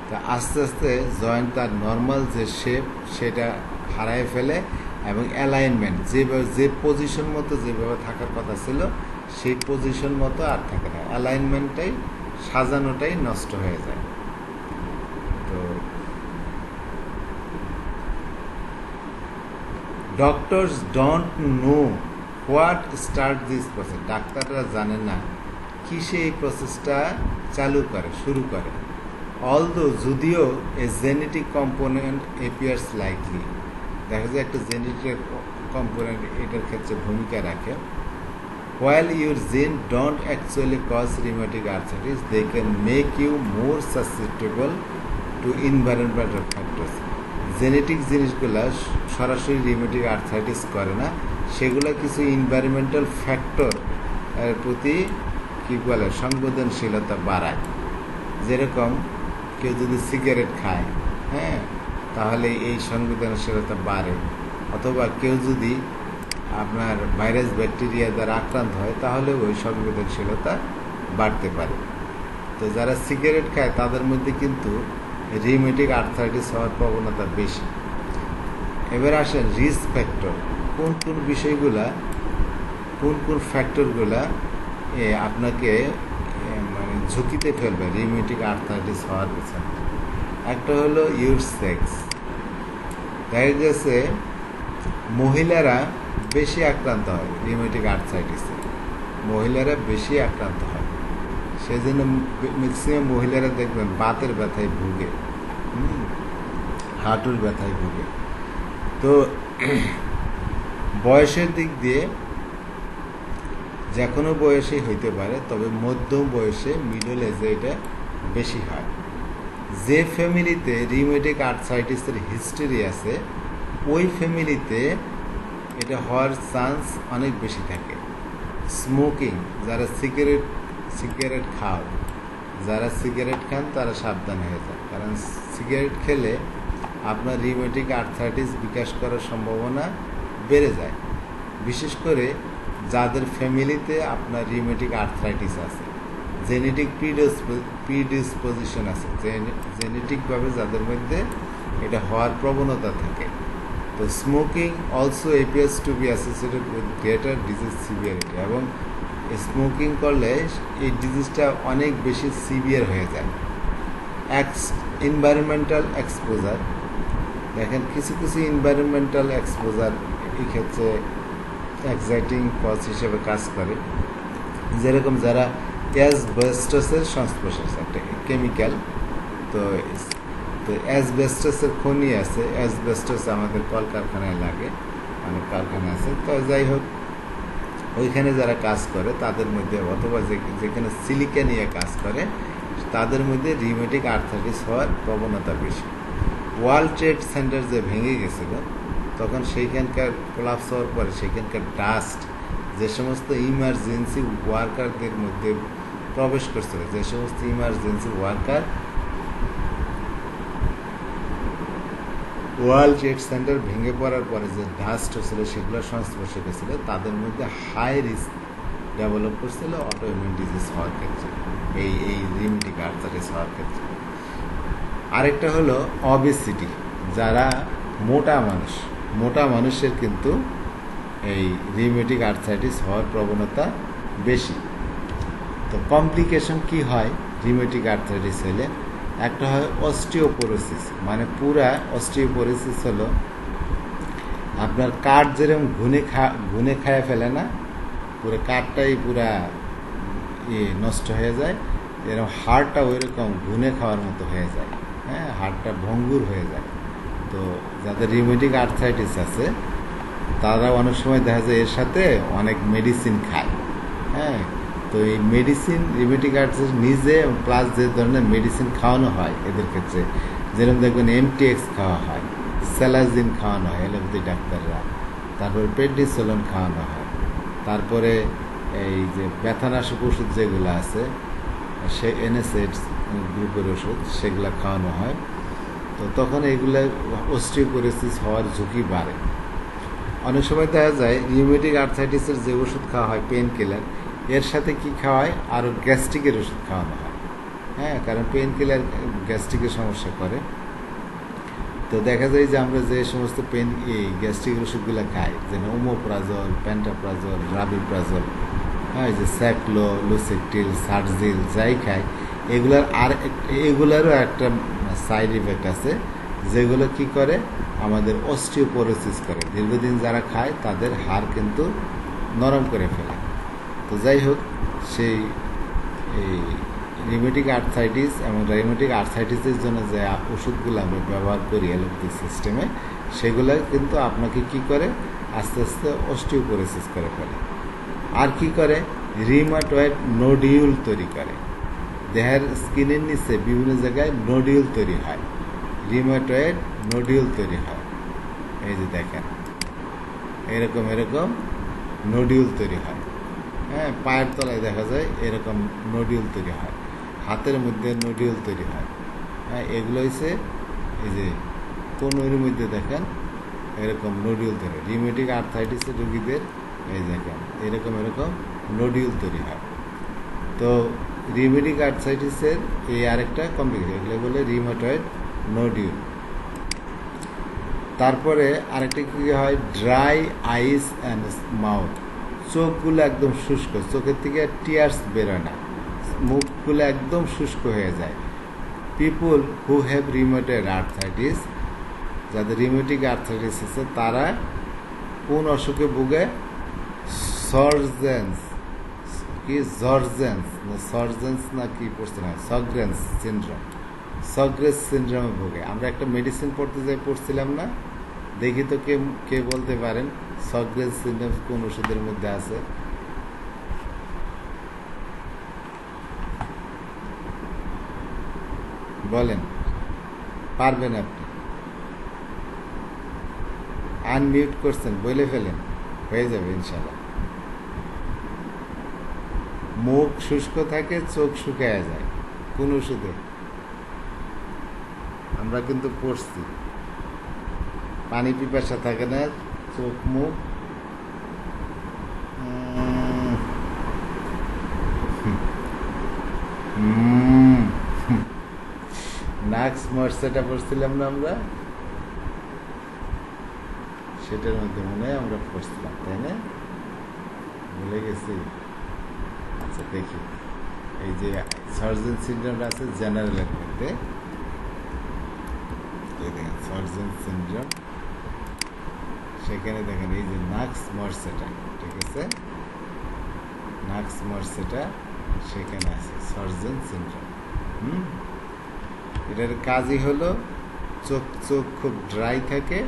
তা আস্তে আস্তে জয়েন্ট তার নর্মাল যে শেপ সেটা হারায় ফেলে এবং অ্যালাইনমেন্ট যে পজিশন মতো যেভাবে থাকার কথা ছিল সেই পজিশন মতো আর থাকে না, অ্যালাইনমেন্টটাই, সাজানোটাই নষ্ট হয়ে যায়। তো doctors don't know what start this process. ডাক্তাররা জানে না কিসে এই প্রসেসটা শুরু করে। অলদো যদিও এ জেনেটিক কম্পোনেন্ট এপিয়ার্স লাইকলি, দেখা যায় একটা জেনেটিক কম্পোনেন্ট এটার ক্ষেত্রে ভূমিকা রাখে, While your gene don't actually cause rheumatic arthritis, they can make you more susceptible to environmental factors. Genetic জিনিসগুলা সরাসরি রিউমেটিক আর্থ্রাইটিস করে না, সেগুলো কিছু এনভায়রনমেন্টাল ফ্যাক্টর এর প্রতি কী বলে সংবেদনশীলতা বাড়ায়। যেরকম কেউ যদি সিগারেট খায়, হ্যাঁ, তাহলে এই সংবেদনশীলতা বাড়ে। অথবা কেউ যদি আপনার ভাইরাস ব্যাকটেরিয়া দ্বারা আক্রান্ত হয়, তাহলে ওই সংবেদনশীলতা বাড়তে পারে। তো যারা সিগারেট খায় তাদের মধ্যে কিন্তু রিউমেটিক আর্থ্রাইটিস হওয়ার প্রবণতা বেশি। এবার আসেন রিস্ক ফ্যাক্টর, কোন কোন বিষয়গুলা, কোন কোন ফ্যাক্টরগুলা আপনাকে মানে ঝুঁকিতে ফেলবে রিউমেটিক আর্থ্রাইটিস হওয়ার পিছনে। একটা হলো ইউর সেক্স। দেখা গেছে মহিলারা বেশি আক্রান্ত হয় রিউমেটিক আর্থ্রাইটিসে, মহিলারা বেশি আক্রান্ত হয়। সেই জন্য ম্যাক্সিমাম মহিলারা দেখবেন বাতের ব্যথায় ভুগে, হাঁটুর ব্যথায় ভুগে। তো বয়সের দিক দিয়ে যে কোনো বয়সেই হইতে পারে, তবে মধ্যম বয়সে মিডল এজে এটা বেশি হয়। যে ফ্যামিলিতে রিউমেটিক আর্থ্রাইটিসের হিস্টরি আছে, ওই ফ্যামিলিতে এটা হওয়ার চান্স অনেক বেশি থাকে। স্মোকিং, যারা সিগারেট খাও, যারা সিগারেট খান তারা সাবধান হয়ে যায়, কারণ সিগারেট খেলে আপনার রিউমেটিক আর্থ্রাইটিস বিকাশ করার সম্ভাবনা বেড়ে যায়। বিশেষ করে যাদের ফ্যামিলিতে আপনার রিউমেটিক আর্থ্রাইটিস আছে, জেনেটিক প্রিডিসপোজিশন আছে, জেনেটিকভাবে যাদের মধ্যে এটা হওয়ার প্রবণতা থাকে। তো smoking also appears to be associated with greater disease severity, এবং স্মোকিং করলে এই ডিজিজটা অনেক বেশি সিভিয়ার হয়ে যায়। এনভায়রনমেন্টাল এক্সপোজার, দেখেন কিছু কিছু এনভায়রনমেন্টাল এক্সপোজার এই ক্ষেত্রে এক্সাইটিং কজ হিসেবে কাজ করে। যেরকম যারা অ্যাসবেস্টসের সংস্পর্শে আছে, একটা কেমিক্যাল, তো অ্যাসবেস্টসের খনি আছে, অ্যাসবেস্টস আমাদের কলকারখানায় লাগে, অনেক কারখানা আছে। তো যাই হোক, ওইখানে যারা কাজ করে তাদের মধ্যে, অথবা যেখানে সিলিকা নিয়ে কাজ করে তাদের মধ্যে রিউমেটিক আর্থ্রাইটিস হওয়ার প্রবণতা বেশি। ওয়ার্ল্ড ট্রেড সেন্টার যে ভেঙে গেছিল, তখন সেইখানকার কোলাপস হওয়ার পরে সেইখানকার ডাস্ট যে সমস্ত ইমার্জেন্সি ওয়ার্কারদের মধ্যে প্রবেশ করছিল, যে সমস্ত emergency worker world trade centre ভেঙে পড়ার পরে যে ডাস্ট হচ্ছিল, সেগুলোর সংস্পর্শে গেছিল, তাদের মধ্যে হাই রিস্ক ডেভেলপ করছিল অটোইমিউন ডিজিজ হওয়ার ক্ষেত্রে, এই রিউমেটিক আর্থ্রাইটিস হওয়ার ক্ষেত্রে। আরেকটা হলো অবেসিটি, যারা মোটা মানুষের কিন্তু এই রিউমেটিক আর্থ্রাইটিস হওয়ার প্রবণতা বেশি। তো কমপ্লিকেশন কি হয় রিউমেটিক আর্থ্রাইটিস হলে? একটা হয় অস্টিওপোরোসিস, মানে পুরা অস্টিওপোরোসিস হলো আপনার কাঠ যেরকম ঘুনে খায় ফেলে না, পুরো কাঠটাই পুরা নষ্ট হয়ে যায়, এরকম হাড়টা ওই রকম ঘুনে খাওয়ার মতো হয়ে যায়, হ্যাঁ, হাড়টা ভঙ্গুর হয়ে যায়। তো যাদের রিউমেটিক আর্থ্রাইটিস আছে তারা অনেক সময় দেখা যায় এর সাথে অনেক মেডিসিন খায়, হ্যাঁ। তো এই মেডিসিন রিউমেটিক আর্থ্রাইটিস নিজে প্লাস যে ধরনের মেডিসিন খাওয়ানো হয় এদের ক্ষেত্রে, যেরকম দেখবেন এমটিএক্স খাওয়া হয়, স্যালাজিন খাওয়ানো হয় এলোপ্যাথি ডাক্তাররা, তারপরে প্রেডনিসোলন খাওয়ানো হয়, তারপরে এই যে ব্যথানাশক ওষুধ যেগুলো আছে সে এনএসএইডস গ্রুপের ওষুধ, সেগুলো খাওয়ানো হয়। তো তখন এইগুলো অস্টিওপোরোসিস হওয়ার ঝুঁকি বাড়ে। অনেক সময় দেখা যায় রিউমেটিক আর্থ্রাইটিসের যে ওষুধ খাওয়া হয় পেন কিলার, এর সাথে কি খাওয়া হয়, আরও গ্যাস্ট্রিকের ওষুধ খাওয়ানো হয়, হ্যাঁ, কারণ পেন কিলার গ্যাস্ট্রিকের সমস্যা করে। তো দেখা যায় যে আমরা যে সমস্ত গ্যাস্ট্রিকের ওষুধগুলো খাই, যেমন ওমোপ্রাজল, প্যান্টাপ্রাজল, রাবিপ্রাজল, হ্যাঁ, যে স্যাকলো, লুসেকটিল, সার্জিল যাই খাই, এগুলারও একটা সাইড ইফেক্ট আছে, যেগুলো কি করে আমাদের অস্টিওপোরোসিস করে। দীর্ঘদিন যারা খায় তাদের হাড় কিন্তু নরম করে ফেলে। তো যাই হোক, সেই এই রিউমেটিক আর্থ্রাইটিস এবং রিউমেটিক আর্থ্রাইটিসের জন্য যে ওষুধগুলো আমরা ব্যবহার করি অ্যালোপ্যাথি সিস্টেমে, সেগুলো কিন্তু আপনাকে কি করে আস্তে আস্তে অস্টিওপোরোসিস করে ফেলে। আর কি করে, রিউমাটয়েড নোডিউল তৈরি করে। দেহের স্কিনের নিচে বিভিন্ন জায়গায় নোডিউল তৈরি হয়, রিউমাটয়েড নোডিউল তৈরি হয়। এই যে দেখেন এরকম এরকম নোডিউল তৈরি হয়। হ্যাঁ, পায়ের তলায় দেখা যায় এরকম নোডিউল তৈরি হয়, হাতের মধ্যে নোডিউল তৈরি হয়। হ্যাঁ, এগুলো হচ্ছে এই যে কোনোর মধ্যে দেখেন এরকম নোডিউল তৈরি হয়। রিউমেটিক আর্থ্রাইটিসের রোগীদের এই দেখেন এরকম এরকম নোডিউল তৈরি হয়। তো রিউমেটিক আর্থ্রাইটিসের এই আরেকটা কমপ্লিকেশন, এগুলো বলে রিউমাটয়েড নোডিউল। তারপরে আরেকটা কী হয়, ড্রাই আইস অ্যান্ড মাউথ। চোখগুলো একদম শুষ্ক, চোখের থেকে টিয়ার্স বেরোয় না, মুখগুলো একদম শুষ্ক হয়ে যায়। পিপুল হু হ্যাভ রিউমেটয়েড আর্থ্রাইটিস, যাদের রিউমেটিক আর্থ্রাইটিস আছে তারা কোন অসুখে ভুগে, সরজেন্স কি জর্জেন্স না সরজেন্স না কি পড়ছে না, সগ্রেন্স সিনড্রোম, সগ্রেস সিনড্রোমে ভোগে। আমরা একটা মেডিসিন পড়তে যাই পড়ছিলাম না, দেখি তো কে কে বলতে পারেন সগ্রেস সিনড্রোম কোন ওষুধের মধ্যে আছে? বলেন, পারবেন আপনি? আনমিউট করছেন, বলে ফেলেন, হয়ে যাবে ইনশাল্লাহ। মুখ শুষ্ক থাকে, চোখ শুকায় যায়, কোন ওষুধে? আমরা কিন্তু পড়ছি, পানি পিপাসা থাকে না, চোখ মুখ নাক্স মর্সেটা পড়ছিলাম না আমরা, সেটার মধ্যে মনে হয় আমরা পড়ছিলাম, তাই না? ভুলে গেছি। আচ্ছা দেখি, এই যে সার্জেন সিনড্রোমটা আছে জেনারেলের মধ্যে, সার্জেন সিনড্রোম, সেখানে দেখেন এই যে নাক্স মর্সেটা, ঠিক আছে, নাক্স মর্সেটা সেখানে আছে সার্জেন সিনড্রোম। এটার কাজই হলো চোখ চোখ খুব ড্রাই থাকে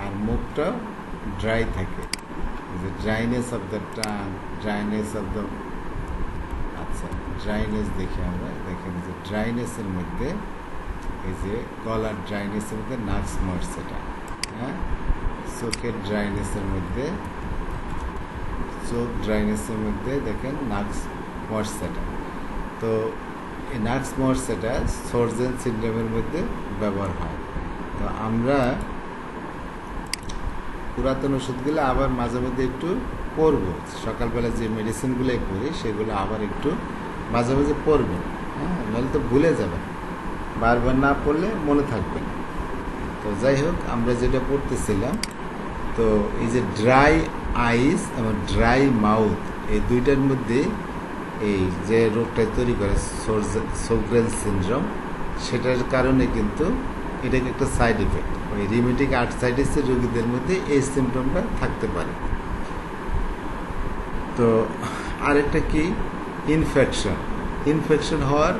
আর মুখটা ড্রাই থাকে, যে dryness of the tongue, dryness of the, আচ্ছা ড্রাইনেস দেখি আমরা, দেখেন যে ড্রাইনেসের মধ্যে এই যে গলার ড্রাইনেসের মধ্যে নাক্স মর্সেটা, হ্যাঁ, চোখের ড্রাইনেসের মধ্যে, চোখ ড্রাইনেসের মধ্যে দেখেন নাক্স মর্সেটা। তো এই নাক্স মর্সেটা সর্জেন সিনড্রোমের মধ্যে ব্যবহার হয়। তো আমরা পুরাতন ওষুধগুলো আবার মাঝে মধ্যে একটু পড়বো, সকালবেলা যে মেডিসিনগুলো করি সেগুলো আবার একটু মাঝে মাঝে পড়বেন, হ্যাঁ, নাহলে তো ভুলে যাবেন, বারবার না পড়লে মনে থাকবে না। তো যাই হোক, আমরা যেটা পড়তেছিলাম, তো এই যে ড্রাই আইস এবং ড্রাই মাউথ, এই দুইটার মধ্যে এই যে রোগটা তৈরি করে সোগ্রেন্স সিনড্রোম, সেটার কারণে কিন্তু এটাকে একটা সাইড এফেক্ট, ওই রিউমেটিক আর্থ্রাইটিসের রোগীদের মধ্যে এই সিমটমটা থাকতে পারে। তো আরেকটা কি, ইনফেকশন, ইনফেকশন হওয়ার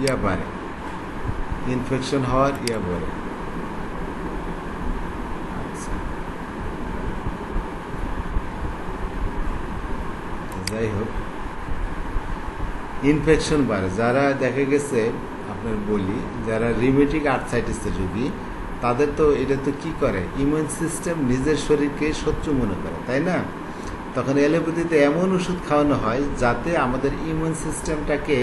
ইয়া বাড়ে, ইনফেকশন হওয়ার ইয়া বাড়ে। আচ্ছা যাই হোক, ইনফেকশন বাড়ে। যারা দেখা গেছে আপনার বলি, যারা রিউমেটিক আর্থ্রাইটিসের রোগী, তাদের তো এটা তো কী করে, ইমিউন সিস্টেম নিজের শরীরকে শত্রু মনে করে, তাই না? তখন অ্যালোপ্যাথিতে এমন ওষুধ খাওয়ানো হয় যাতে আমাদের ইমিউন সিস্টেমটাকে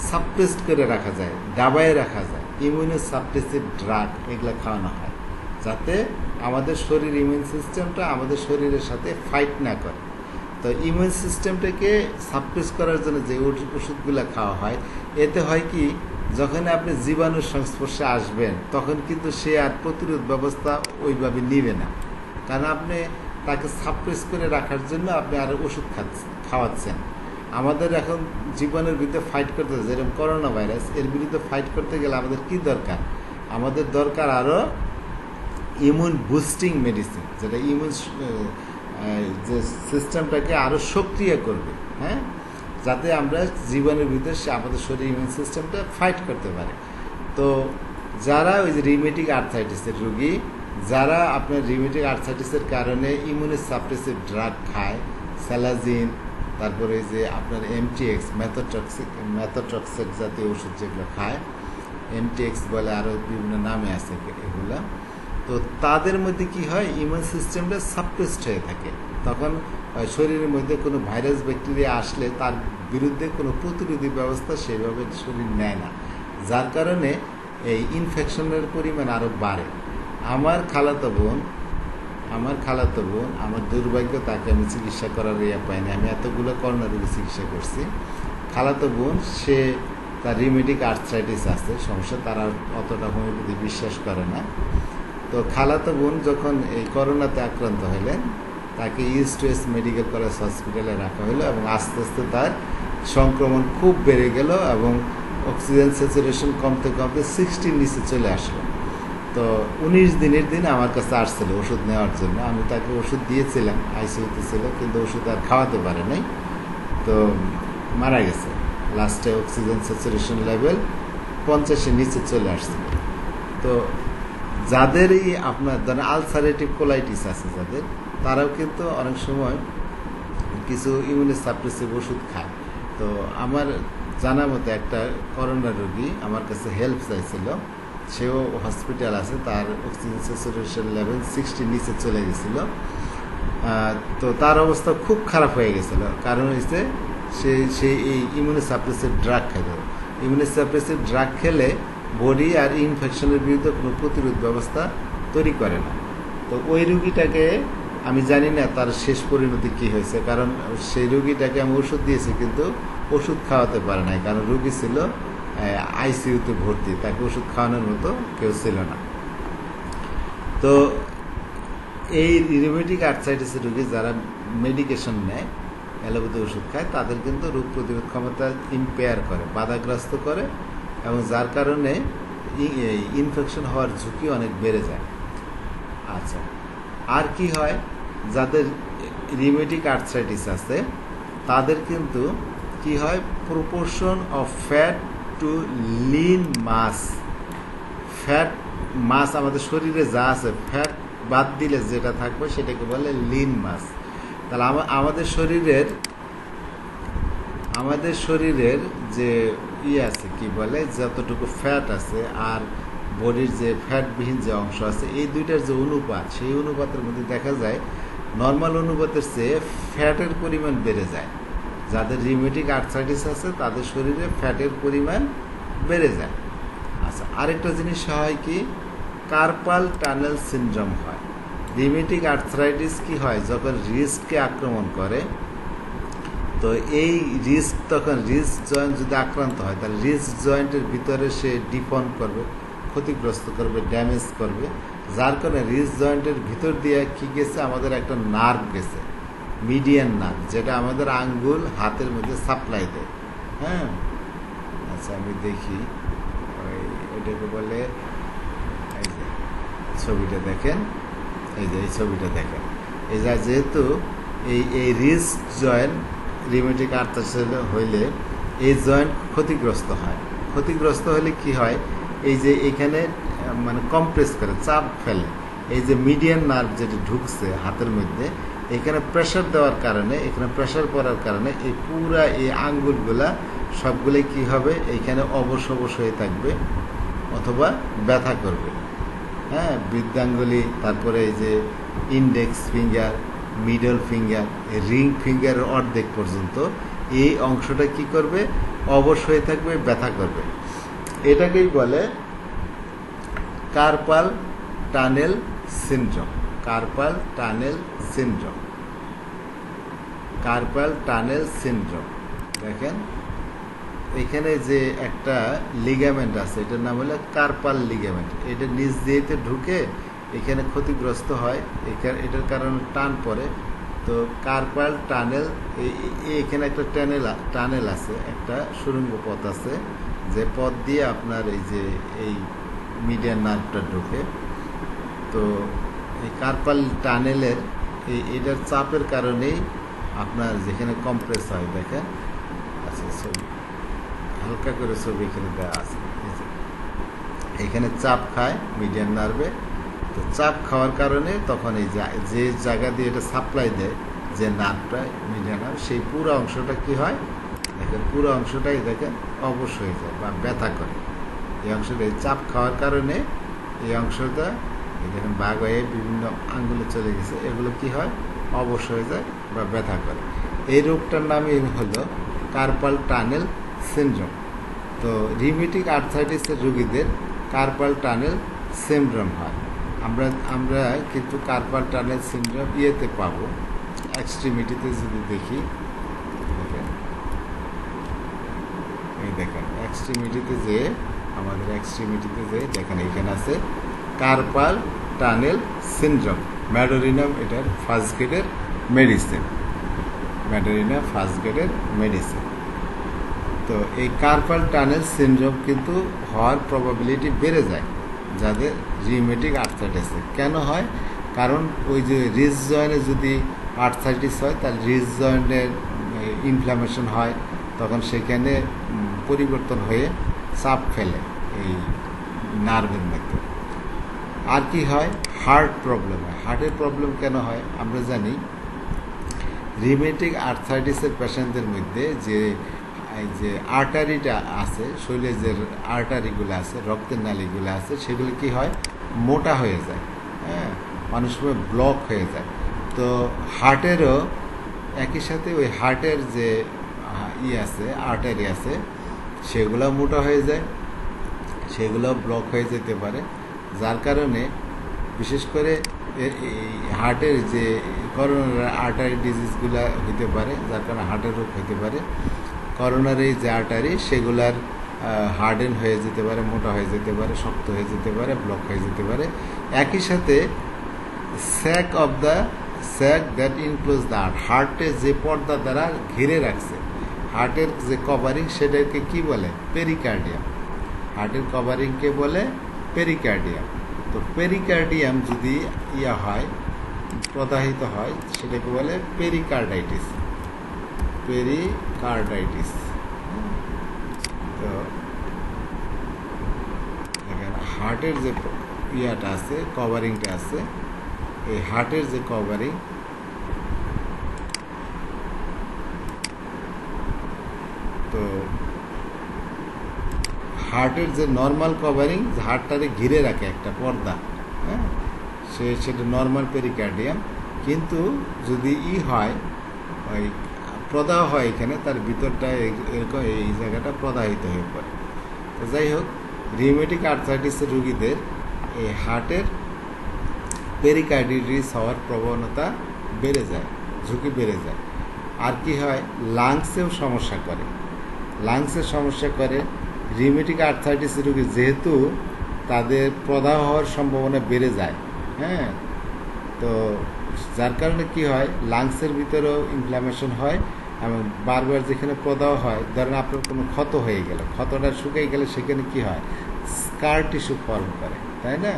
সাপ্রেসড করে রাখা যায়, দাবায় রাখা যায়। ইমিউনো সাপ্রেসিভ ড্রাগ এগুলো খাওয়ানো হয় যাতে আমাদের শরীর, ইমিউন সিস্টেমটা আমাদের শরীরের সাথে ফাইট না করে। তো ইমিউন সিস্টেমটাকে সাপ্রেস করার জন্য যে ওষুধগুলো খাওয়া হয়, এতে হয় কি, যখন আপনি জীবাণুর সংস্পর্শে আসবেন তখন কিন্তু সে আর প্রতিরোধ ব্যবস্থা ওইভাবে নিবে না, কারণ আপনি তাকে সাপ্রেস করে রাখার জন্য আপনি আরও ওষুধ খাওয়াচ্ছেন। আমাদের এখন জীবাণুর বিরুদ্ধে ফাইট করতে, যেরকম করোনা ভাইরাস, এর বিরুদ্ধে ফাইট করতে গেলে আমাদের কি দরকার? আমাদের দরকার আরও ইমিউন বুস্টিং মেডিসিন, যেটা ইমিউন যে সিস্টেমটাকে আরও সক্রিয় করবে, হ্যাঁ, যাতে আমরা জীবাণুর ভিতরে আমাদের শরীর ইমিউন সিস্টেমটা ফাইট করতে পারে। তো যারা ওই যে রিউমেটিক আর্থ্রাইটিসের রোগী, যারা আপনার রিউমেটিক আর্থ্রাইটিসের কারণে ইমিউনো সাপ্রেসিভ ড্রাগ খায়, স্যালাজিন, তারপরে এই যে আপনার এমটিএক্স, ম্যাথোট্রক্সেট জাতীয় ওষুধ যেগুলো খায়, এমটিএক্স বলে, আরও বিভিন্ন নামে আছে এগুলা। তো তাদের মধ্যে কি হয়, ইমিউন সিস্টেমটা সাপ্রেসড হয়ে থাকে। তখন শরীরের মধ্যে কোনো ভাইরাস ব্যাকটেরিয়া আসলে তার বিরুদ্ধে কোনো প্রতিরোধী ব্যবস্থা সেইভাবে শরীর নেয় না, যার কারণে এই ইনফেকশনের পরিমাণ আরও বাড়ে। আমার খালাতো বোন, আমার দুর্ভাগ্য, তাকে আমি চিকিৎসা করার ইয়ে পাইনি। আমি এতগুলো করোনা রোগী চিকিৎসা করছি। খালাতো বোন, সে তার রিউমেটিক আর্থ্রাইটিস আছে সমস্যা, তারা অতটা হোমিওপ্যাথি বিশ্বাস করে না। তো খালাতো বোন যখন এই করোনাতে আক্রান্ত হলেন, তাকে ইস্ট ওয়েস্ট মেডিকেল কলেজ হসপিটালে রাখা হলো এবং আস্তে আস্তে তার সংক্রমণ খুব বেড়ে গেল এবং অক্সিজেন স্যাচুরেশন কমতে কমতে 60 নিচে চলে আসলো। তো 19 দিনের দিন আমার কাছে আসছিল ওষুধ নেওয়ার জন্য। আমি তাকে ওষুধ দিয়েছিলাম, আইসিইউতে ছিল, কিন্তু ওষুধ আর খাওয়াতে পারে নাই, তো মারা গেছে। লাস্টে অক্সিজেন স্যাচুরেশন লেভেল 50-এর নিচে চলে আসছিল। তো যাদের এই আপনার ধরেন আলসারেটিভ কোলাইটিস আছে যাদের, তারাও কিন্তু অনেক সময় কিছু ইমিউনোসাপ্রেসিভ ওষুধ খায়। তো আমার জানা মতে একটা করোনা রোগী আমার কাছে হেল্প চাইছিল, সেও হসপিটাল আছে, তার অক্সিজেন স্যাচুরেশন লেভেল 60 নিচে চলে গেছিল। তো তার অবস্থা খুব খারাপ হয়ে গেছিল, কারণ হচ্ছে সে এই ইমিউনোসাপ্রেসিভ ড্রাগ খেত। ইমিউনোসাপ্রেসিভ ড্রাগ খেলে বডি আর ইনফেকশনের বিরুদ্ধে কোনো প্রতিরোধ ব্যবস্থা তৈরি করে না। তো ওই রুগীটাকে আমি জানি না তার শেষ পরিণতি কী হয়েছে, কারণ সেই রুগীটাকে আমি ওষুধ দিয়েছি, কিন্তু ওষুধ খাওয়াতে পারে নাই, কারণ রুগী ছিল আইসিইউতে ভর্তি, তাকে ওষুধ খাওয়ানোর মতো কেউ ছিল না। তো এই রিউমেটিক আর্থ্রাইটিসের রোগী যারা মেডিকেশন নেয়, অ্যালোপ্যাথি ওষুধ খায়, তাদের কিন্তু রোগ প্রতিরোধ ক্ষমতা ইম্পেয়ার করে, বাধাগ্রস্ত করে, এবং যার কারণে ইনফেকশন হওয়ার ঝুঁকি অনেক বেড়ে যায়। আচ্ছা, আর কি হয়, যাদের রিউমেটিক আর্থ্রাইটিস আছে তাদের কিন্তু কি হয়, proportion of fat to lean mass, fat mass আমাদের শরীরে যা আছে, ফ্যাট বাদ দিলে যেটা থাকবে সেটাকে বলে লিন মাস। তাহলে আমাদের শরীরের যে আছে কি বলে, যতটুকু ফ্যাট আছে আর বডির যে ফ্যাটবিহীন যে অংশ আছে, এই দুইটার যে অনুপাত, সেই অনুপাতের মধ্যে দেখা যায় নর্মাল অনুপাতের চেয়ে ফ্যাটের পরিমাণ বেড়ে যায়। যাদের রিউমেটিক আর্থ্রাইটিস আছে তাদের শরীরে ফ্যাটের পরিমাণ বেড়ে যায়। আচ্ছা, আরেকটা জিনিস হয় কি, কার্পাল টানেল সিনড্রোম হয়। রিউমেটিক আর্থ্রাইটিস কি হয়, যখন রিস্টকে আক্রমণ করে, তো এই রিস্ট, তখন রিস্ট জয়েন্ট যদি আক্রান্ত হয়, তাহলে রিস্ট জয়েন্টের ভিতরে সে ডিফর্ম করবে, ক্ষতিগ্রস্ত করবে, ড্যামেজ করবে, যার কারণে রিস্ট জয়েন্টের ভিতর দিয়ে কি গেছে, আমাদের একটা নার্ভ গেছে, মিডিয়ান নার্ভ, যেটা আমাদের আঙ্গুল হাতের মধ্যে সাপ্লাই দেয়। হ্যাঁ, আচ্ছা আমি দেখি, ওইটাকে বলে, এই যে ছবিটা দেখেন, এই ছবিটা দেখেন, এই যেহেতু এই রিস্ট জয়েন্ট রিউমেটিক আর্থ্রাইটিস হইলে এই জয়েন্ট ক্ষতিগ্রস্ত হলে কি হয়, এই যে এখানে মানে কম্প্রেস করে, চাপ ফেলে, এই যে মিডিয়ান নার্ভ যেটা ঢুকছে হাতের মধ্যে, এখানে প্রেশার দেওয়ার কারণে, এখানে প্রেশার পড়ার কারণে এই পুরা এই আঙ্গুলগুলা সবগুলোই কি হবে, এইখানে অবশ হয়ে থাকবে অথবা ব্যথা করবে। হ্যাঁ, বৃদ্ধাঙ্গুলি, তারপরে এই যে index finger, middle finger, ring ফিঙ্গারের অর্ধেক পর্যন্ত এই অংশটা কি করবে, অবশ হয়ে থাকবে, ব্যথা করবে। এটাকেই বলে carpal tunnel syndrome. Carpal tunnel syndrome দেখেন, এখানে যে একটা লিগামেন্ট আছে, এটার নাম হলো কার্পাল লিগামেন্ট। এটা নিচ দিয়ে ঢুকে এখানে ক্ষতিগ্রস্ত হয়, এটার কারণে টান পড়ে। তো কার্পাল টানেল, এখানে একটা টানেল আছে, একটা সুড়ঙ্গ পথ আছে, যে পথ দিয়ে আপনার এই মিডিয়ান নার্ভটা ঢোকে। তো এই কার্পাল টানেলের এটার চাপের কারণেই আপনার যেখানে কম্প্রেস হয়, দেখেন, আচ্ছা ছবি হালকা করে ছবি এখানে দেওয়া আছে, এখানে চাপ খায় মিডিয়ান নার্ভে। তো চাপ খাওয়ার কারণে তখন এই যে জায়গা দিয়ে এটা সাপ্লাই দেয়, যে নার্ভটা মিডিয়ান নার্ভ, সেই পুরো অংশটা কি হয় দেখেন, পুরো অংশটাই দেখেন অবশ হয়ে যায় বা ব্যথা করে। এই অংশটা চাপ খাওয়ার কারণে এই অংশটা দেখেন ভাগ হয়ে বিভিন্ন আঙ্গুলে চলে গেছে, এগুলো কি হয় অবশ হয়ে যায় বা ব্যথা করে। এই রোগটার নামই হলো কার্পাল টানেল সিনড্রোম। তো রিউমেটিক আর্থ্রাইটিসের রোগীদের কার্পাল টানেল সিনড্রোম হয়। আমরা কিন্তু কার্পাল টানেল সিনড্রোম ইয়েতে পাবো, এক্সট্রিমিটিতে যদি দেখি, এই দেখেন এক্সট্রিমিটিতে যে আমাদের এক্সট্রিমিটিতে যে দেখেন এখানে আছে কার্পাল টানেল সিনড্রোম, ম্যাডোরিনাম এটার ফার্স্ট গ্রেডের মেডিসিন, ম্যাডোরিনা ফার্স্ট গ্রেডের মেডিসিন। তো এই কার্পাল টানেল সিনড্রোম কিন্তু হওয়ার প্রবাবিলিটি বেড়ে যায় যাদের রিউমেটিক আর্থ্রাইটিস। কেন হয়? কারণ ওই যে রিস্ট জয়েন্টে যদি আর্থ্রাইটিস হয় তাহলে রিস্ট জয়েন্টের ইনফ্লামেশন হয়, তখন সেখানে পরিবর্তন হয়ে চাপ ফেলে এই নার্ভের মধ্যে। আর কি হয়? হার্ট প্রবলেম হয়। হার্টের প্রবলেম কেন হয়? আমরা জানি রিউমেটিক আর্থ্রাইটিসের পেশেন্টদের মধ্যে যে এই যে আর্টারিটা আছে, শরীরে যে আর্টারিগুলো আছে, রক্তের নালীগুলো আছে, সেগুলো কি হয় মোটা হয়ে যায়, হ্যাঁ, মানুষ ব্লক হয়ে যায়। তো হার্টেরও একই সাথে ওই হার্টের যে আছে আর্টারি আছে সেগুলো মোটা হয়ে যায়, সেগুলো ব্লক হয়ে যেতে পারে, যার কারণে বিশেষ করে এই হার্টের যে করোনারি আর্টারি ডিজিজগুলো হতে পারে, যার কারণে হার্টের রোগ হতে পারে। করোনারি যে আর্টারি সেগুলার হার্ডেন হয়ে যেতে পারে, মোটা হয়ে যেতে পারে, শক্ত হয়ে যেতে পারে, ব্লক হয়ে যেতে পারে। একই সাথে sac of the sac that enclose the হার্টের যে পর্দা দ্বারা ঘিরে রাখছে, হার্টের যে কভারিং সেটাকে কি বলে? পেরিকার্ডিয়াম। হার্টের কভারিংকে বলে পেরিকার্ডিয়াম। তো পেরিকার্ডিয়াম যদি হয়, প্রদাহিত হয়, সেটাকে বলে পেরিকার্ডাইটিস, পেরিকার্ডাইটিস। তো দেখেন হার্টের যে আছে, কভারিংটা আছে, এই হার্টের যে কভারিং, তো হার্টের যে নর্মাল কভারিং, হার্টটারে ঘিরে রাখে একটা পর্দা, হ্যাঁ, সেটা নর্মাল পেরিকার্ডিয়াম। কিন্তু যদি হয় ওই প্রদাহ হয় এখানে, তার ভিতরটা এরকম এই জায়গাটা প্রদাহিত হয়ে পড়ে। তো যাই হোক, রিউমেটিক আর্থ্রাইটিসের রোগীদের এই হার্টের পেরিকার্ডিটিস হওয়ার প্রবণতা বেড়ে যায়, ঝুঁকি বেড়ে যায়। আর কি হয়? লাংসেও সমস্যা করে, লাংসের সমস্যা করে। রিউমেটিক আর্থ্রাইটিসের রোগী যেহেতু তাদের প্রদাহ হওয়ার সম্ভাবনা বেড়ে যায়, হ্যাঁ, তো যার কারণে কি হয়, লাংসের ভিতরেও ইনফ্লামেশন হয় এবং বারবার যেখানে প্রদাহ হয়, ধরেন আপনার কোনো ক্ষত হয়ে গেল, ক্ষতটা শুকিয়ে গেলে সেখানে কি হয়, স্কার টিস্যু ফর্ম করে, তাই না?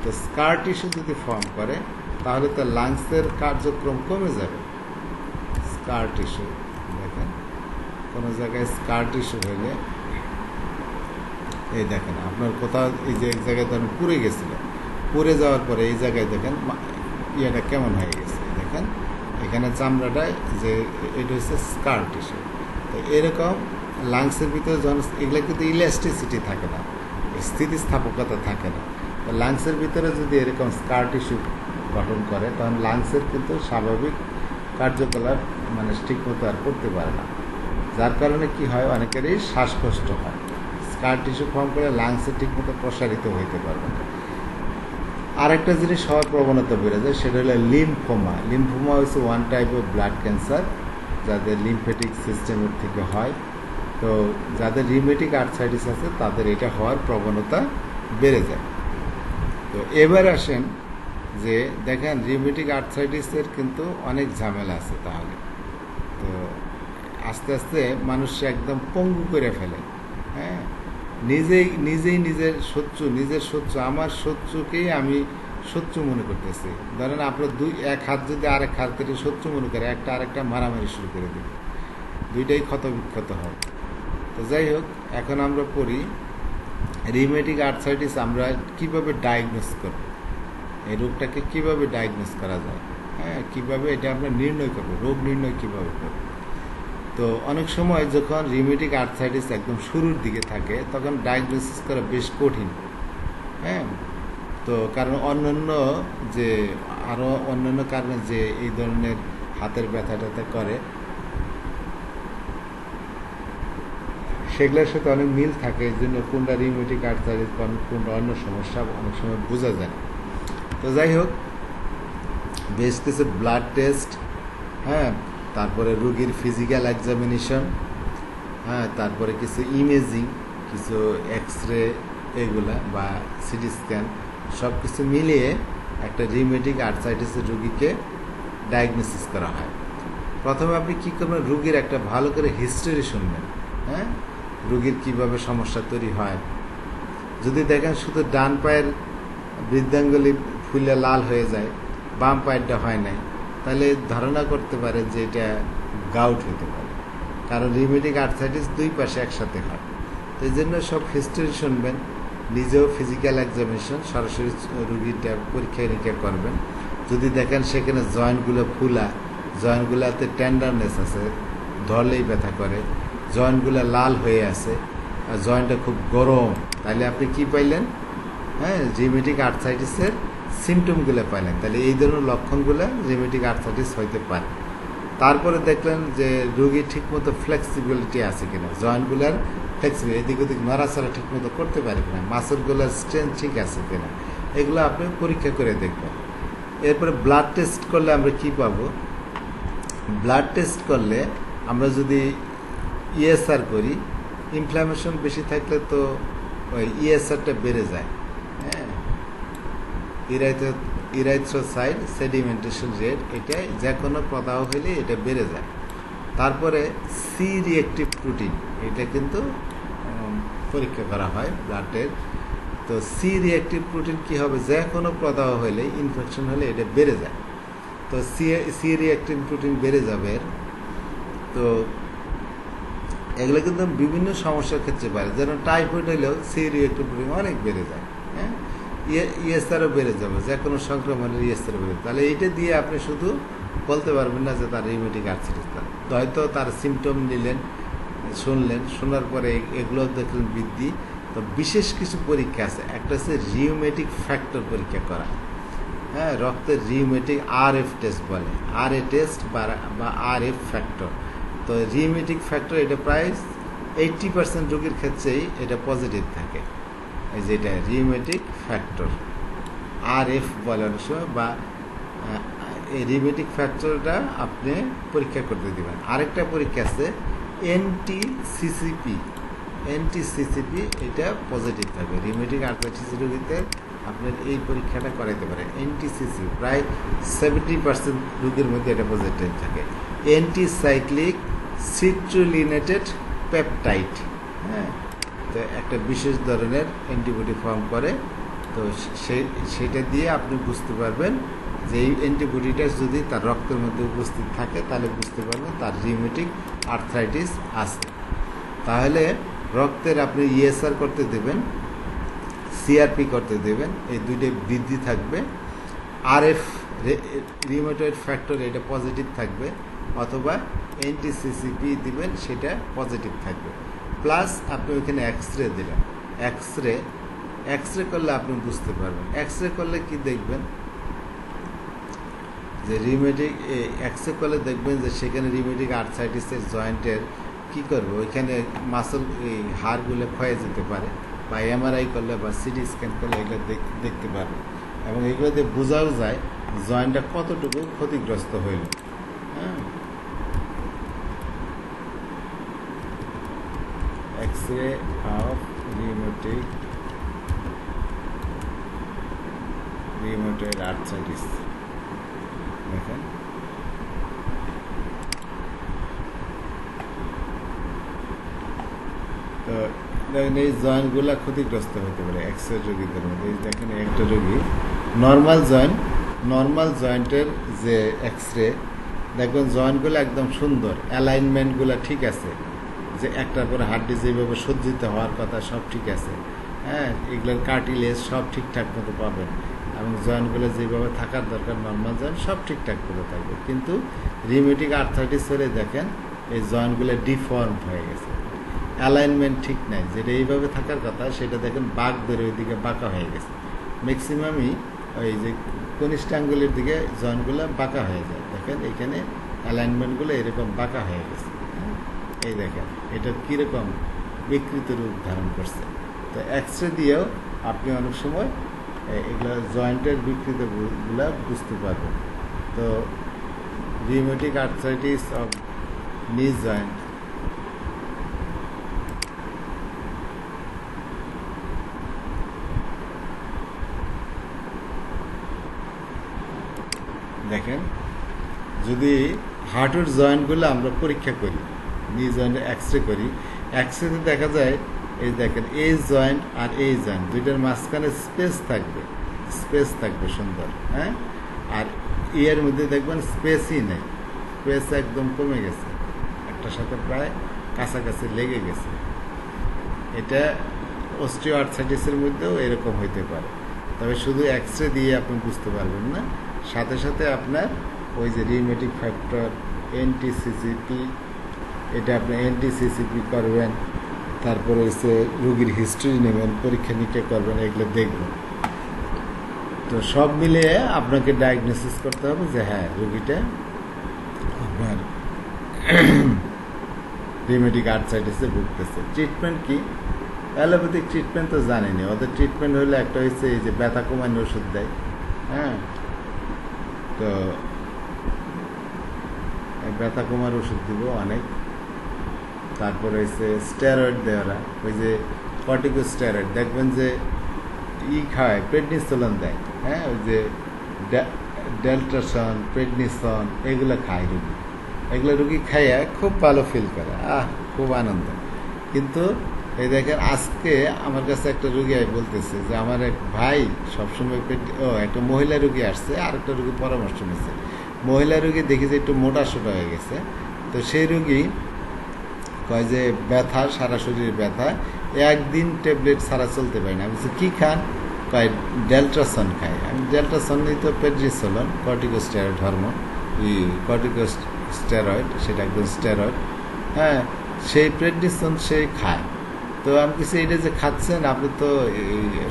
তো স্কার টিস্যু যদি ফর্ম করে তাহলে তো লাংসের কার্যক্রম কমে যাবে। স্কার টিস্যু দেখেন, কোনো জায়গায় স্কার টিস্যু হলে, এই দেখেন আপনার কোথাও এই যে এক জায়গায় ধরেন পুড়ে গেছিল, পুড়ে যাওয়ার পরে এই জায়গায় দেখেন ইয়েটা কেমন হয়ে গেছে, দেখেন এখানে চামড়াটায় যে এটা হচ্ছে স্কার টিস্যু। তো এরকম লাংসের ভিতরে যখন এগুলো কিন্তু ইলাস্টিসিটি থাকে না, স্থিতিস্থাপকতা থাকে না, তো লাংসের ভিতরে যদি এরকম স্কার টিস্যু গঠন করে তখন লাংসের কিন্তু স্বাভাবিক কার্যকলাপ মানে ঠিকমতো আর করতে পারে না, যার কারণে কি হয়, অনেকেরই শ্বাসকষ্ট হয়। স্কার টিস্যু ফর্ম করে লাংসে ঠিকমতো প্রসারিত হইতে পারবে না। আরেকটা জিনিস হওয়ার প্রবণতা বেড়ে যায়, সেটা হলো লিম্ফোমা। লিম্ফোমা হচ্ছে one type of blood cancer, যাদের লিম্ফেটিক সিস্টেমের থেকে হয়। তো যাদের রিউমেটিক আর্থ্রাইটিস আছে তাদের এটা হওয়ার প্রবণতা বেড়ে যায়। তো এবার আসেন যে দেখেন রিউমেটিক আর্থ্রাইটিসের কিন্তু অনেক ঝামেলা আছে। তাহলে তো আস্তে আস্তে মানুষ একদম পঙ্গু করে ফেলে, হ্যাঁ, নিজেই নিজের শত্রু, আমার শত্রুকেই আমি শত্রু মনে করতেছি। ধরেন আপনার এক হাত যদি আরেক হাত থেকে শত্রু মনে করে, একটা আরেকটা মারামারি শুরু করে দেবে, দুইটাই ক্ষত বিক্ষত হয়। তো যাই হোক, এখন আমরা পড়ি রিউমেটিক আর্থ্রাইটিস আমরা কিভাবে ডায়াগনোস করব, এই রোগটাকে কিভাবে ডায়াগনোস করা যায়। হ্যাঁ, কীভাবে এটা আমরা নির্ণয় করবো, রোগ নির্ণয় কীভাবে করবো। তো অনেক সময় যখন রিউমেটিক আর্থ্রাইটিস একদম শুরুর দিকে থাকে তখন ডায়াগনোসিস করা বেশ কঠিন। হ্যাঁ, তো কারণ অন্যান্য কারণে যে এই ধরনের হাতের ব্যথা ট্যাথা করে সেগুলোর সাথে অনেক মিল থাকে, এই জন্য কোনটা রিউমেটিক আর্থ্রাইটিস কোনটা অন্য সমস্যা অনেক সময় বোঝা যায় না। তো যাই হোক, বেশ কিছু ব্লাড টেস্ট, হ্যাঁ, তারপরে রোগীর ফিজিক্যাল এক্সামিনেশন, হ্যাঁ, তারপরে কিছু ইমেজিং, কিছু এক্স রে এগুলা বা সিটি স্ক্যান, সব কিছু মিলিয়ে একটা রিউমেটিক আর্থ্রাইটিসের রোগীকে ডায়াগনোসিস করা হয়। প্রথমে আপনি কী করবেন, রোগীর একটা ভালো করে হিস্টোরি শুনবেন। হ্যাঁ, রোগীর কীভাবে সমস্যা তৈরি হয়। যদি দেখেন শুধু ডান পায়ের বৃদ্ধাঙ্গুলি ফুলে লাল হয়ে যায়, বাম পায়েরটা হয় নাই, তাহলে ধারণা করতে পারে যে এটা গাউট হতে পারে, কারণ রিউমেটিক আর্থ্রাইটিস দুই পাশে একসাথে হয়। তো এই জন্য সব হিস্টোরি শুনবেন, নিজেও ফিজিক্যাল এক্সামিনেশন সরাসরি রুগীটা পরীক্ষা নিরীক্ষা করবেন। যদি দেখেন সেখানে জয়েন্টগুলো ফুলা, জয়েন্টগুলোতে টেন্ডারনেস আছে, ধরলেই ব্যথা করে, জয়েন্টগুলো লাল হয়ে আছে, আর জয়েন্টটা খুব গরম, তাহলে আপনি কি পাইলেন? হ্যাঁ, রিউমেটিক আর্থ্রাইটিসের সিমটমগুলো পাইলেন। তাহলে এই ধরনের লক্ষণগুলো রিউমেটিক আর্থ্রাইটিস হইতে পারে। তারপরে দেখলেন যে রোগী ঠিকমতো ফ্লেক্সিবিলিটি আছে কিনা, জয়েন্টগুলোর ফ্লেক্সিবল, এদিক ওদিক নড়াচড়া ঠিকমতো করতে পারে কিনা, মাসলগুলোর স্ট্রেংথ ঠিক আছে কিনা, এগুলো আপনি পরীক্ষা করে দেখবেন। এরপরে ব্লাড টেস্ট করলে আমরা কি পাবো? ব্লাড টেস্ট করলে আমরা যদি ইএসআর করি, ইনফ্ল্যামেশন বেশি থাকলে তো ওই ইএসআরটা বেড়ে যায়। হ্যাঁ, ইরাইথ্রোসাইড সেডিমেন্টেশন রেট, এটা যে কোনো প্রদাহ হলে এটা বেড়ে যায়। তারপরে সি রিঅ্যাক্টিভ প্রোটিন, এটা কিন্তু পরীক্ষা করা হয় ব্লাডের। তো সি রিঅ্যাক্টিভ প্রোটিন কী হবে, যে কোনো প্রদাহ হলে, ইনফেকশন হলে এটা বেড়ে যায়। তো সি রিঅ্যাক্টিভ প্রোটিন বেড়ে যাবে। তো এগুলো কিন্তু বিভিন্ন সমস্যার ক্ষেত্রে বাড়ে, যেমন টাইফয়েড হলেও সি রিঅ্যাক্টিভ প্রোটিন অনেক বেড়ে যায়। হ্যাঁ, ইএসআরও বেড়ে যাবে, যে কোনো সংক্রমণের ইএসআরও বেড়ে, তাহলে এইটা দিয়ে আপনি শুধু বলতে পারবেন না যে তার রিউমেটিক আর্থ্রাইটিস। হয়তো তার সিমটম নিলেন, শুনলেন, শোনার পরে এগুলো দেখলেন বৃদ্ধি। তো বিশেষ কিছু পরীক্ষা আছে, একটা হচ্ছে রিউমেটিক ফ্যাক্টর পরীক্ষা করা। হ্যাঁ, রক্তের রিউমেটিক আরএফ টেস্ট বলে, আরএ টেস্ট বা আরএফ ফ্যাক্টর। তো রিউমেটিক ফ্যাক্টর এটা প্রায় 80% রোগীর ক্ষেত্রেই এটা পজিটিভ থাকে। এই যে এটা রিউমেটিক ফ্যাক্টর আরএফ বলে অনেক সময়, বা এই রিউমেটিক ফ্যাক্টরটা আপনি পরীক্ষা করতে দেবেন। আরেকটা পরীক্ষা আছে এনটিসিসিপি, এটা পজিটিভ থাকবে। রিউমেটিক আর্থ্রাইটিস রোগীদের আপনার এই পরীক্ষাটা করাইতে পারে। এনটিসিসি প্রায় 70% রোগীর মধ্যে এটা পজিটিভ থাকে। অ্যান্টিসাইক্লিক সিট্রুলিনেটেড পেপটাইড, হ্যাঁ, তো একটা বিশেষ ধরনের অ্যান্টিবডি ফর্ম করে। তো সেটা দিয়ে আপনি বুঝতে পারবেন যে এই অ্যান্টিবডিটা যদি তার রক্তের মধ্যে উপস্থিত থাকে, তাহলে বুঝতে পারবেন তার রিউমেটিক আর্থ্রাইটিস আছে। তাহলে রক্তের আপনি ইএসআর করতে দেবেন, সিআরপি করতে দেবেন, এই দুইটা বৃদ্ধি থাকবে। আরএফ রিউমেটয়েড ফ্যাক্টর এটা পজিটিভ থাকবে, অথবা এনটিসিসিপি দিবেন, সেটা পজিটিভ থাকবে। প্লাস আপনি ওইখানে এক্স রে দিলেন, এক্স রে করলে আপনি বুঝতে পারবেন। এক্স রে করলে কি দেখবেন, যে রিউমেটিক এক্স রে করলে দেখবেন যে সেখানে রিউমেটিক আর্থ্রাইটিসের জয়েন্টের কী করবে, ওইখানে মাসল হাড়গুলো ক্ষয়ে যেতে পারে, বা এমআরআই করলে বা সিটি স্ক্যান করলে এগুলো দেখতে পারবে, এবং এগুলো দিয়ে বোঝাও যায় জয়েন্টটা কতটুকু ক্ষতিগ্রস্ত হইল। হ্যাঁ, এক্স-রে অফ রিউমেটয়েড আর্থ্রাইটিস দেখেন। তো দেখেন এই জয়েন্টগুলো ক্ষতিগ্রস্ত হতে পারে এক্স-রে রোগীদের মধ্যে। দেখেন একটা রোগী নর্মাল জয়েন্টের যে এক্স-রে দেখবেন, জয়েন্টগুলো একদম সুন্দর, অ্যালাইনমেন্টগুলো ঠিক আছে, যে একটার পরে হাড্ডি যেভাবে সজ্জিত হওয়ার কথা সব ঠিক আছে। হ্যাঁ, এগুলোর কার্টিলেজ সব ঠিকঠাক মতো পাবেন, এবং জয়েন্টগুলো যেভাবে থাকার দরকার নর্মাল জয়েন্ট সব ঠিকঠাক করে থাকবে, কিন্তু রিউমেটিক আর্থ্রাইটিস হলে দেখেন এই জয়েন্টগুলো ডিফর্ম হয়ে গেছে, অ্যালাইনমেন্ট ঠিক নাই, যেটা এইভাবে থাকার কথা সেটা দেখেন বাঁক ধরে ওইদিকে বাঁকা হয়ে গেছে। ম্যাক্সিমামই ওই যে কনিষ্ঠ আঙ্গুলের দিকে জয়েন্টগুলো বাঁকা হয়ে যায়, দেখেন এখানে অ্যালাইনমেন্টগুলো এরকম বাঁকা হয়ে গেছে। এই দেখেন এটা কীরকম বিকৃত রূপ ধারণ করছে। তো এক্সরে দিয়েও আপনি অনেক সময় এগুলো জয়েন্টের বিকৃতগুলো বুঝতে পারবেন। তো রিউমেটিক আর্থ্রাইটিস অফ নি জয়েন্ট, দেখেন যদি হাঁটুর জয়েন্টগুলো আমরা পরীক্ষা করি, নি জয়েন্টে এক্সরে করি, এক্সরেতে দেখা যায় এই দেখেন এই জয়েন্ট আর এই জয়েন্ট দুইটার মাঝখানে স্পেস থাকবে সুন্দর, হ্যাঁ। আর এর মধ্যে দেখবেন স্পেসই নেই, স্পেস একদম কমে গেছে, একটার সাথে প্রায় কাছাকাছি লেগে গেছে। এটা অস্টিওআর্থ্রাইটিসের মধ্যেও এরকম হইতে পারে, তবে শুধু এক্সরে দিয়ে আপনি বুঝতে পারবেন না, সাথে সাথে আপনার ওই যে রিউমেটিক ফ্যাক্টর এনটিসিসিপি, এটা আপনি এনটিসিসিপি করবেন, তারপরে হচ্ছে রুগীর হিস্ট্রি নেবেন, পরীক্ষা নিরীক্ষা করবেন, এগুলো দেখবেন। তো সব মিলিয়ে আপনাকে ডায়াগনোসিস করতে হবে যে হ্যাঁ রুগীটা আপনার রিউমেটিক আর্থ্রাইটিসে ভুগতেছে। ট্রিটমেন্ট কি? অ্যালোপ্যাথিক ট্রিটমেন্ট তো জানেনি, ওদের ট্রিটমেন্ট হলে একটা হচ্ছে এই যে ব্যথা কমানোর ওষুধ দেয়, হ্যাঁ। তো ব্যথা কমার ওষুধ দিব অনেক, তারপরে হচ্ছে স্টেরয়েড দেওয়া, ওই যে কর্টিকোস্টেরয়েড দেখবেন যে খায় প্রেডনিসোলন দেয়, হ্যাঁ, ওই যে ডেল্টাসন প্রেডনিসন এগুলো খায় রুগী, এগুলো রুগী খাইয়া খুব ভালো ফিল করে, খুব আনন্দ। কিন্তু এই দেখেন আজকে আমার কাছে একটা রুগী বলতেছে যে আমার এক ভাই সবসময় একটা মহিলা রুগী আসছে, আর একটা রুগী পরামর্শ নিচ্ছে, মহিলা রুগী দেখি যে একটু মোটা সোটা হয়ে গেছে। তো সেই রুগী কয় যে ব্যথা, সারা শরীরে ব্যথা, একদিন ট্যাবলেট ছাড়া চলতে পারি না। আমি বলছি কী খান? কয় ডেল্ট্রাসন খায়। আমি ডেল্ট্রাসন নিই তো প্রেডনিসোলন, কর্টিকোস্টেরয়েড হরমোন, কর্টিকোস্টেরয়েড, সেটা একদম স্টেরয়েড, হ্যাঁ, সেই প্রেডনিসন সে খায়। তো আমি কিছু এটা যে খাচ্ছেন আপনি তো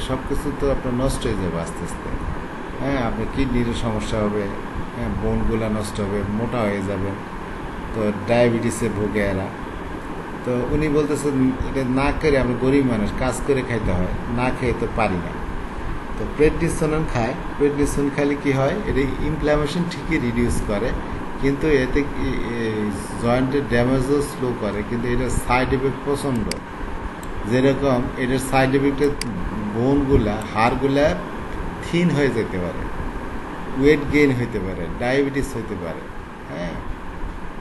সব কিছু তো আপনার নষ্ট হয়ে যাবে আস্তে আস্তে, হ্যাঁ, আপনার কিডনির সমস্যা হবে, হ্যাঁ, বোনগুলা নষ্ট হবে, মোটা হয়ে যাবে, তো ডায়াবেটিসে ভোগে এরা। তো উনি বলতেছেন এটা না করে, আমি গরিব মানুষ, কাজ করে খাইতে হয়, না খেয়ে তো পারি না। তো প্রেডনিসন খায়, প্রেডনিসন খাইলে কি হয়, এটা ইনফ্লামেশন ঠিকই রিডিউস করে, কিন্তু এতে জয়েন্টের ড্যামেজও স্লো করে, কিন্তু এটার সাইড এফেক্ট প্রচণ্ড। যেরকম এটার সাইড এফেক্টে বোনগুলা, হাড়গুলা থিন হয়ে যেতে পারে, ওয়েট গেইন হইতে পারে, ডায়াবেটিস হইতে পারে, হ্যাঁ।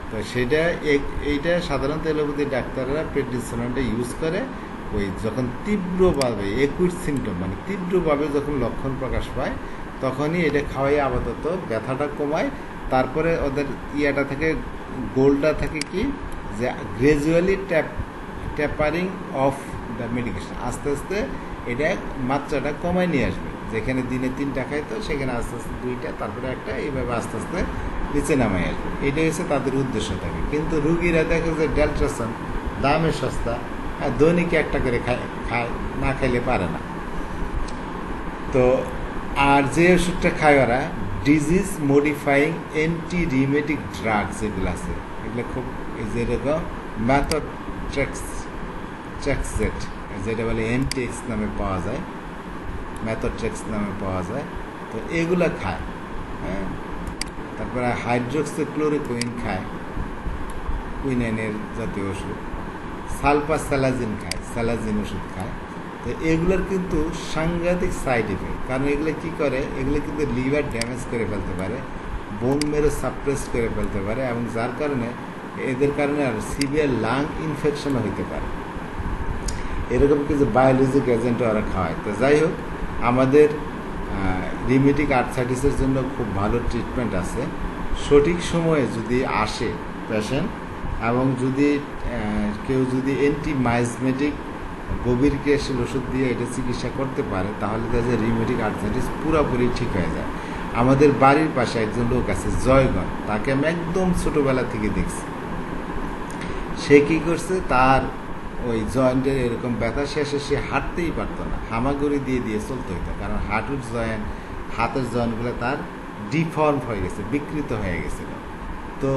তো সেটা এইটা সাধারণত এলোপ্যাথি ডাক্তাররা প্রেডনিসোলনটা ইউজ করে ওই যখন তীব্রভাবে একুইট সিমটম, মানে তীব্রভাবে যখন লক্ষণ প্রকাশ পায় তখনই এটা খাওয়াই আপাতত ব্যথাটা কমায়। তারপরে ওদের ইয়াটা থেকে গোলটা থাকে কি যে gradually tapering of the medication, আস্তে আস্তে এটা মাত্রাটা কমায় নিয়ে আসবে। যেখানে দিনে 3টা খাইতো সেখানে আস্তে আস্তে 2টা, তারপরে একটা, এইভাবে আস্তে আস্তে নিচে নামাই আসবে। এটাই হচ্ছে তাদের উদ্দেশ্য থাকে। কিন্তু রুগীরা দেখে যে ডেল্ট্রাসন দামে সস্তা, দৈনিক একটা করে খায়, না খাইলে পারে না। তো আর যে ওষুধটা খায় ওরা disease modifying anti rheumatic drugs, যেগুলো আছে এগুলো খুব যেরকম ম্যাথোট্রেক্সেট, যেটা বলে এনটেক্স নামে পাওয়া যায়, ম্যাথোট্রেক্স নামে পাওয়া যায়, তো এগুলো খায়, হ্যাঁ। তারপরে হাইড্রোক্সিক্লোরোকুইন খায়, কুইনাইনের জাতীয় ওষুধ, সালফাস্যালাজিন খায়, স্যালাজিন ওষুধ খায়। তো এগুলোর কিন্তু সাংঘাতিক সাইড এফেক্ট, কারণ এগুলো কী করে, এগুলো কিন্তু লিভার ড্যামেজ করে ফেলতে পারে, বোন মেরো সাপ্রেস করে ফেলতে পারে, এবং যার কারণে এদের কারণে আর সিভিয়ার লাং ইনফেকশনও হতে পারে। এরকম কিছু বায়োলজিক এজেন্টও ওরা খাওয়ায়। তো যাই হোক, আমাদের রিউমেটিক আর্থ্রাইটিসের জন্য খুব ভালো ট্রিটমেন্ট আছে, সঠিক সময়ে যদি আসে পেশেন্ট, এবং যদি কেউ যদি অ্যান্টিমাইজমেটিক গভীর কেশের ওষুধ দিয়ে এটা চিকিৎসা করতে পারে, তাহলে তাদের রিউমেটিক আর্থ্রাইটিস পুরোপুরি ঠিক হয়ে যায়। আমাদের বাড়ির পাশে একজন লোক আছে জয়গণ, তাকে আমি একদম ছোটোবেলা থেকে দেখছি। সে কী করছে, তার ওই জয়েন্টের এরকম ব্যথা শেষে সে হাঁটতেই পারতো না, হামাগুড়ি দিয়ে দিয়ে চলতে হইতো, কারণ হাঁটুর জয়েন্ট, হাতের জয়েন্টগুলো তার ডিফর্ম হয়ে গেছে, বিকৃত হয়ে গেছিল। তো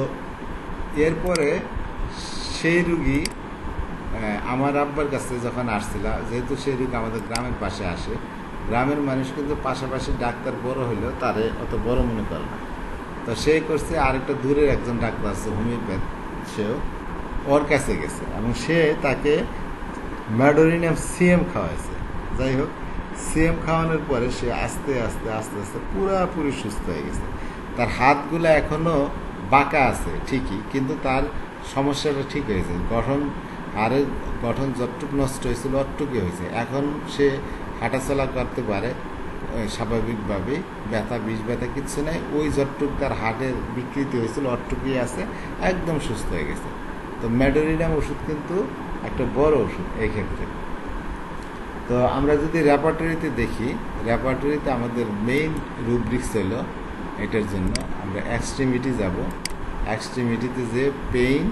এরপরে সেই রুগী আমার আব্বার কাছে যখন আসছিল, যেহেতু সেই রুগী আমাদের গ্রামের পাশে আসে, গ্রামের মানুষ কিন্তু পাশাপাশি ডাক্তার বড় হইলেও তারে অত বড় মনে করে না। তো সে করছে, আরেকটা দূরের একজন ডাক্তার আছে হোমিওপ্যাথ, সেও ওর কাছে গেছে এবং সে তাকে ম্যাডোরিনাম সিএম খাওয়াইছে। যাই হোক, সিএম খাওয়ানোর পরে সে আস্তে আস্তে আস্তে আস্তে পুরোপুরি সুস্থ হয়ে গেছে। তার হাতগুলো এখনও বাঁকা আছে ঠিকই, কিন্তু তার সমস্যাটা ঠিক হয়েছে। হাড়ের গঠন যতটুকু নষ্ট হয়েছিল অতটুকুই হয়েছে। এখন সে হাঁটাচলা করতে পারে স্বাভাবিকভাবে, ব্যথা কিচ্ছু নাই। ওই যতটুকু তার হাড়ের বিকৃতি হয়েছিল অতটুকুই আছে, একদম সুস্থ হয়ে গেছে। তো ম্যাডোরিনাম ওষুধ কিন্তু একটা বড় ওষুধ এই ক্ষেত্রে। তো আমরা যদি রেপার্টরিতে দেখি, রেপার্টরিতে আমাদের মেইন রুব্রিক্স হলো এটার জন্য আমরা এক্সট্রিমিটি যাব। এক্সট্রিমিটিতে যে পেইন,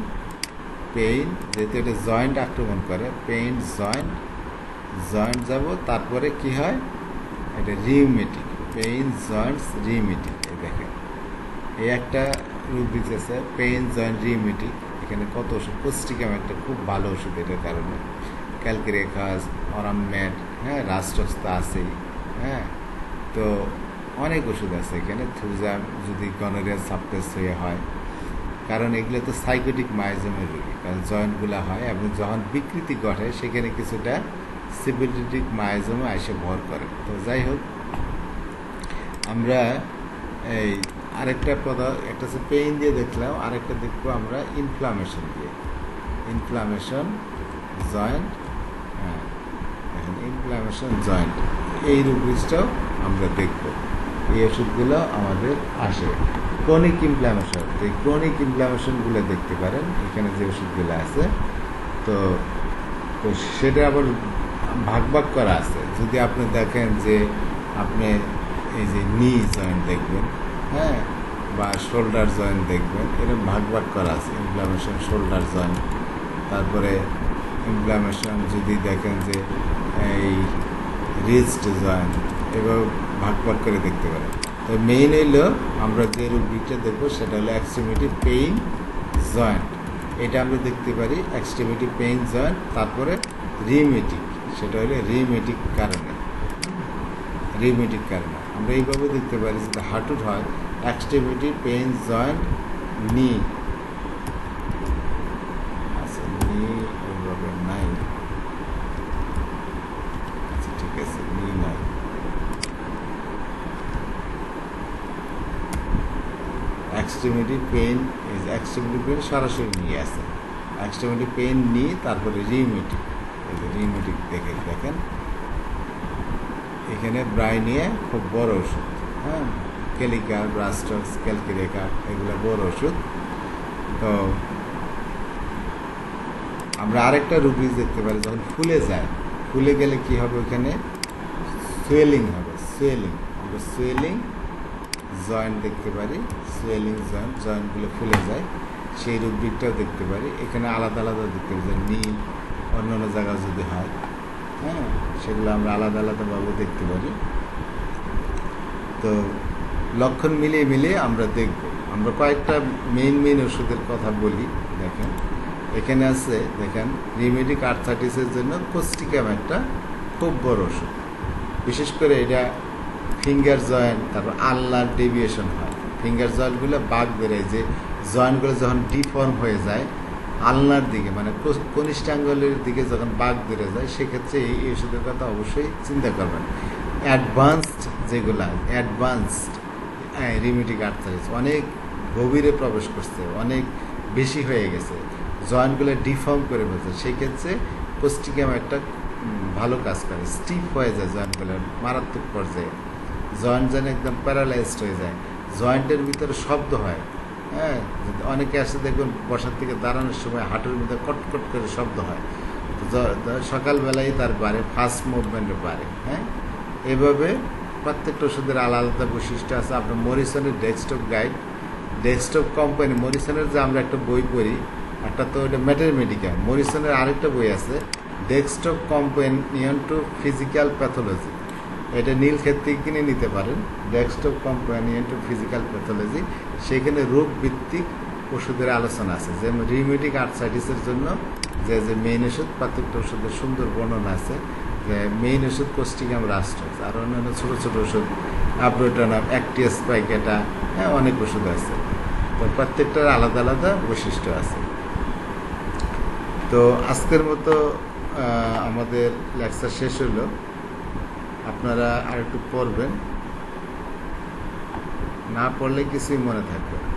যেহেতু এটা জয়েন্ট আক্রমণ করে, পেইন জয়েন্ট যাব। তারপরে কি হয়, এটা রিউমেটিক, পেইন জয়েন্টস রিউমেটিক। এই দেখেন, এই একটা রুব্রিক্স আছে, পেইন জয়েন্ট রিউমেটিক। এখানে কত ওষুধ, কোস্টিকাম একটা খুব ভালো ওষুধ এটার কারণে, ক্যালকিরেকাস, অরামম্যাট, হ্যাঁ, রাস্টক্স তো আছেই, হ্যাঁ। তো অনেক ওষুধ আছে এখানে। থুজাম যদি গনোরিয়া সাপ্রেস হয়ে হয়, কারণ এগুলো তো সাইকোটিক মায়োজমের রোগী, কারণ জয়েন্টগুলো হয় এবং যখন বিকৃতি ঘটে সেখানে কিছুটা সিবিলিটিক মায়োজমে এসে ভর করে। তো যাই হোক, আমরা এই আরেকটা একটা হচ্ছে পেইন দিয়ে দেখলাম, আরেকটা দেখবো আমরা ইনফ্লামেশন দিয়ে। ইনফ্লামেশন জয়েন্ট, হ্যাঁ, এখন ইনফ্লামেশন জয়েন্ট, এই রুব্রিক্সটাও আমরা দেখব। এই ওষুধগুলো আমাদের আসে। ক্রনিক ইনফ্লামেশন, এই ক্রনিক ইনফ্লামেশনগুলো দেখতে পারেন এখানে যে ওষুধগুলো আছে। তো সেটা আবার ভাগ করা আছে। যদি আপনি দেখেন যে আপনি এই যে নি জয়েন্ট দেখবেন, হ্যাঁ, বা শোল্ডার জয়েন্ট দেখবেন, এরকম ভাগ করা আছে। ইনফ্লামেশন শোল্ডার জয়েন্ট, তারপরে ইনফ্লামেশন যদি দেখেন যে এই রিস্ট জয়েন্ট, এভাবে ভাগ করে দেখতে পারেন। তো মেইন হইলো আমরা যে রুব্রিকটা দেখবো সেটা হলো এক্সট্রিমিটি পেইন জয়েন্ট। এটা আমরা দেখতে পারি এক্সট্রিমিটি পেইন জয়েন্ট। তারপরে রিউমেটিক, সেটা হলো রিউমেটিক কারণে আমরা এইভাবে দেখতে পারি। যদি হাঁটুর হয়, এক্সট্রিমিটি পেইন জয়েন্ট নি, আচ্ছা নি এইভাবে নাই, আচ্ছা ঠিক আছে, নি নাই, এক্সট্রিমিটি পেইন সরাসরি নিয়ে আছে, এক্সট্রিমিটি পেইন নি, তারপরে রিউমেটিক দেখেন এখানে ব্রাইনিয়া খুব বড় ওষুধ, হ্যাঁ, ক্যালিকা, ব্রাস্টক্স, ক্যালকিরেকা, এগুলো বড় ওষুধ। তো আমরা আরেকটা রুব্রিক্স দেখতে পারি, যখন ফুলে গেলে কি হবে, ওইখানে সোয়েলিং হবে, আমরা সোয়েলিং জয়েন্ট দেখতে পারি, জয়েন্টগুলো ফুলে যায়, সেই রুব্রিকটাও দেখতে পারি। এখানে আলাদা দেখতে পারি, নি অন্য জায়গায় যদি হয়, হ্যাঁ, সেগুলো আমরা আলাদাভাবে দেখতে পারি। তো লক্ষণ মিলিয়ে আমরা দেখব। আমরা কয়েকটা মেইন ওষুধের কথা বলি। দেখেন এখানে আছে, দেখেন রিউমেটিক আর্থ্রাইটিসের জন্য কোস্টিকাম একটা খুব বড় ওষুধ। বিশেষ করে এটা ফিঙ্গার জয়েন্ট, তারপর আলনার ডেভিয়েশন হয়, ফিঙ্গার জয়েন্টগুলো বাঁক বেড়ে, যে জয়েন্টগুলো যখন ডিফর্ম হয়ে যায় আলনার দিকে, মানে কনিষ্ঠাঙ্গলের দিকে যখন বাঁক বেড়ে যায়, সেক্ষেত্রে এই ওষুধের কথা অবশ্যই চিন্তা করবেন। অ্যাডভান্সড রিউমেটিক আর্থ্রাইটিস অনেক গভীরে প্রবেশ করছে, অনেক বেশি হয়ে গেছে, জয়েন্টগুলো ডিফর্ম করে ফেলছে, সেক্ষেত্রে কোস্টিকাম একটা ভালো কাজ করে। স্টিফ হয়ে যায় জয়েন্টগুলো মারাত্মক পর্যায়ে, জয়েন্ট যেন একদম প্যারালাইজড হয়ে যায়, জয়েন্টের ভিতরে শব্দ হয়, হ্যাঁ, অনেকে আসে দেখবেন বসার থেকে দাঁড়ানোর সময় হাঁটুর ভিতরে কটকট করে শব্দ হয়, সকালবেলায় তার বাড়ে, ফাস্ট মুভমেন্টে বাড়ে। হ্যাঁ, এভাবে প্রত্যেকটা ওষুধের আলাদা আলাদা বৈশিষ্ট্য আছে। আপনার মরিসনের ডেস্কটপ গাইড, ডেস্কটপ কোম্পানি মরিসনের যে আমরা একটা বই পড়ি, একটা তো ওইটা ম্যাটারমেডিকা, মরিসনের আরেকটা বই আছে desktop companion to physical pathology, এটা নীলক্ষেত থেকে কিনে নিতে পারেন। Desktop companion to physical pathology, সেখানে রোগ ভিত্তিক ওষুধের আলোচনা আছে। যেমন রিউমেটিক আর্থ্রাইটিসের জন্য যে যে মেইন ওষুধ, প্রত্যেকটা ওষুধের সুন্দর বর্ণনা আছে। যে মেইন ওষুধ কোস্টিকাম রাস্ট্রাস, আর অন্যান্য ছোটো ছোটো ওষুধ আব্রোটানাম, অ্যাক্টিয়াস পাইকেটা, হ্যাঁ অনেক ওষুধ আছে। তো প্রত্যেকটার আলাদা আলাদা বৈশিষ্ট্য আছে। তো আজকের মতো আমাদের লেকচার শেষ হলো। আপনারা আর একটু পড়বেন, না পড়লে কিছুই মনে থাকবে না।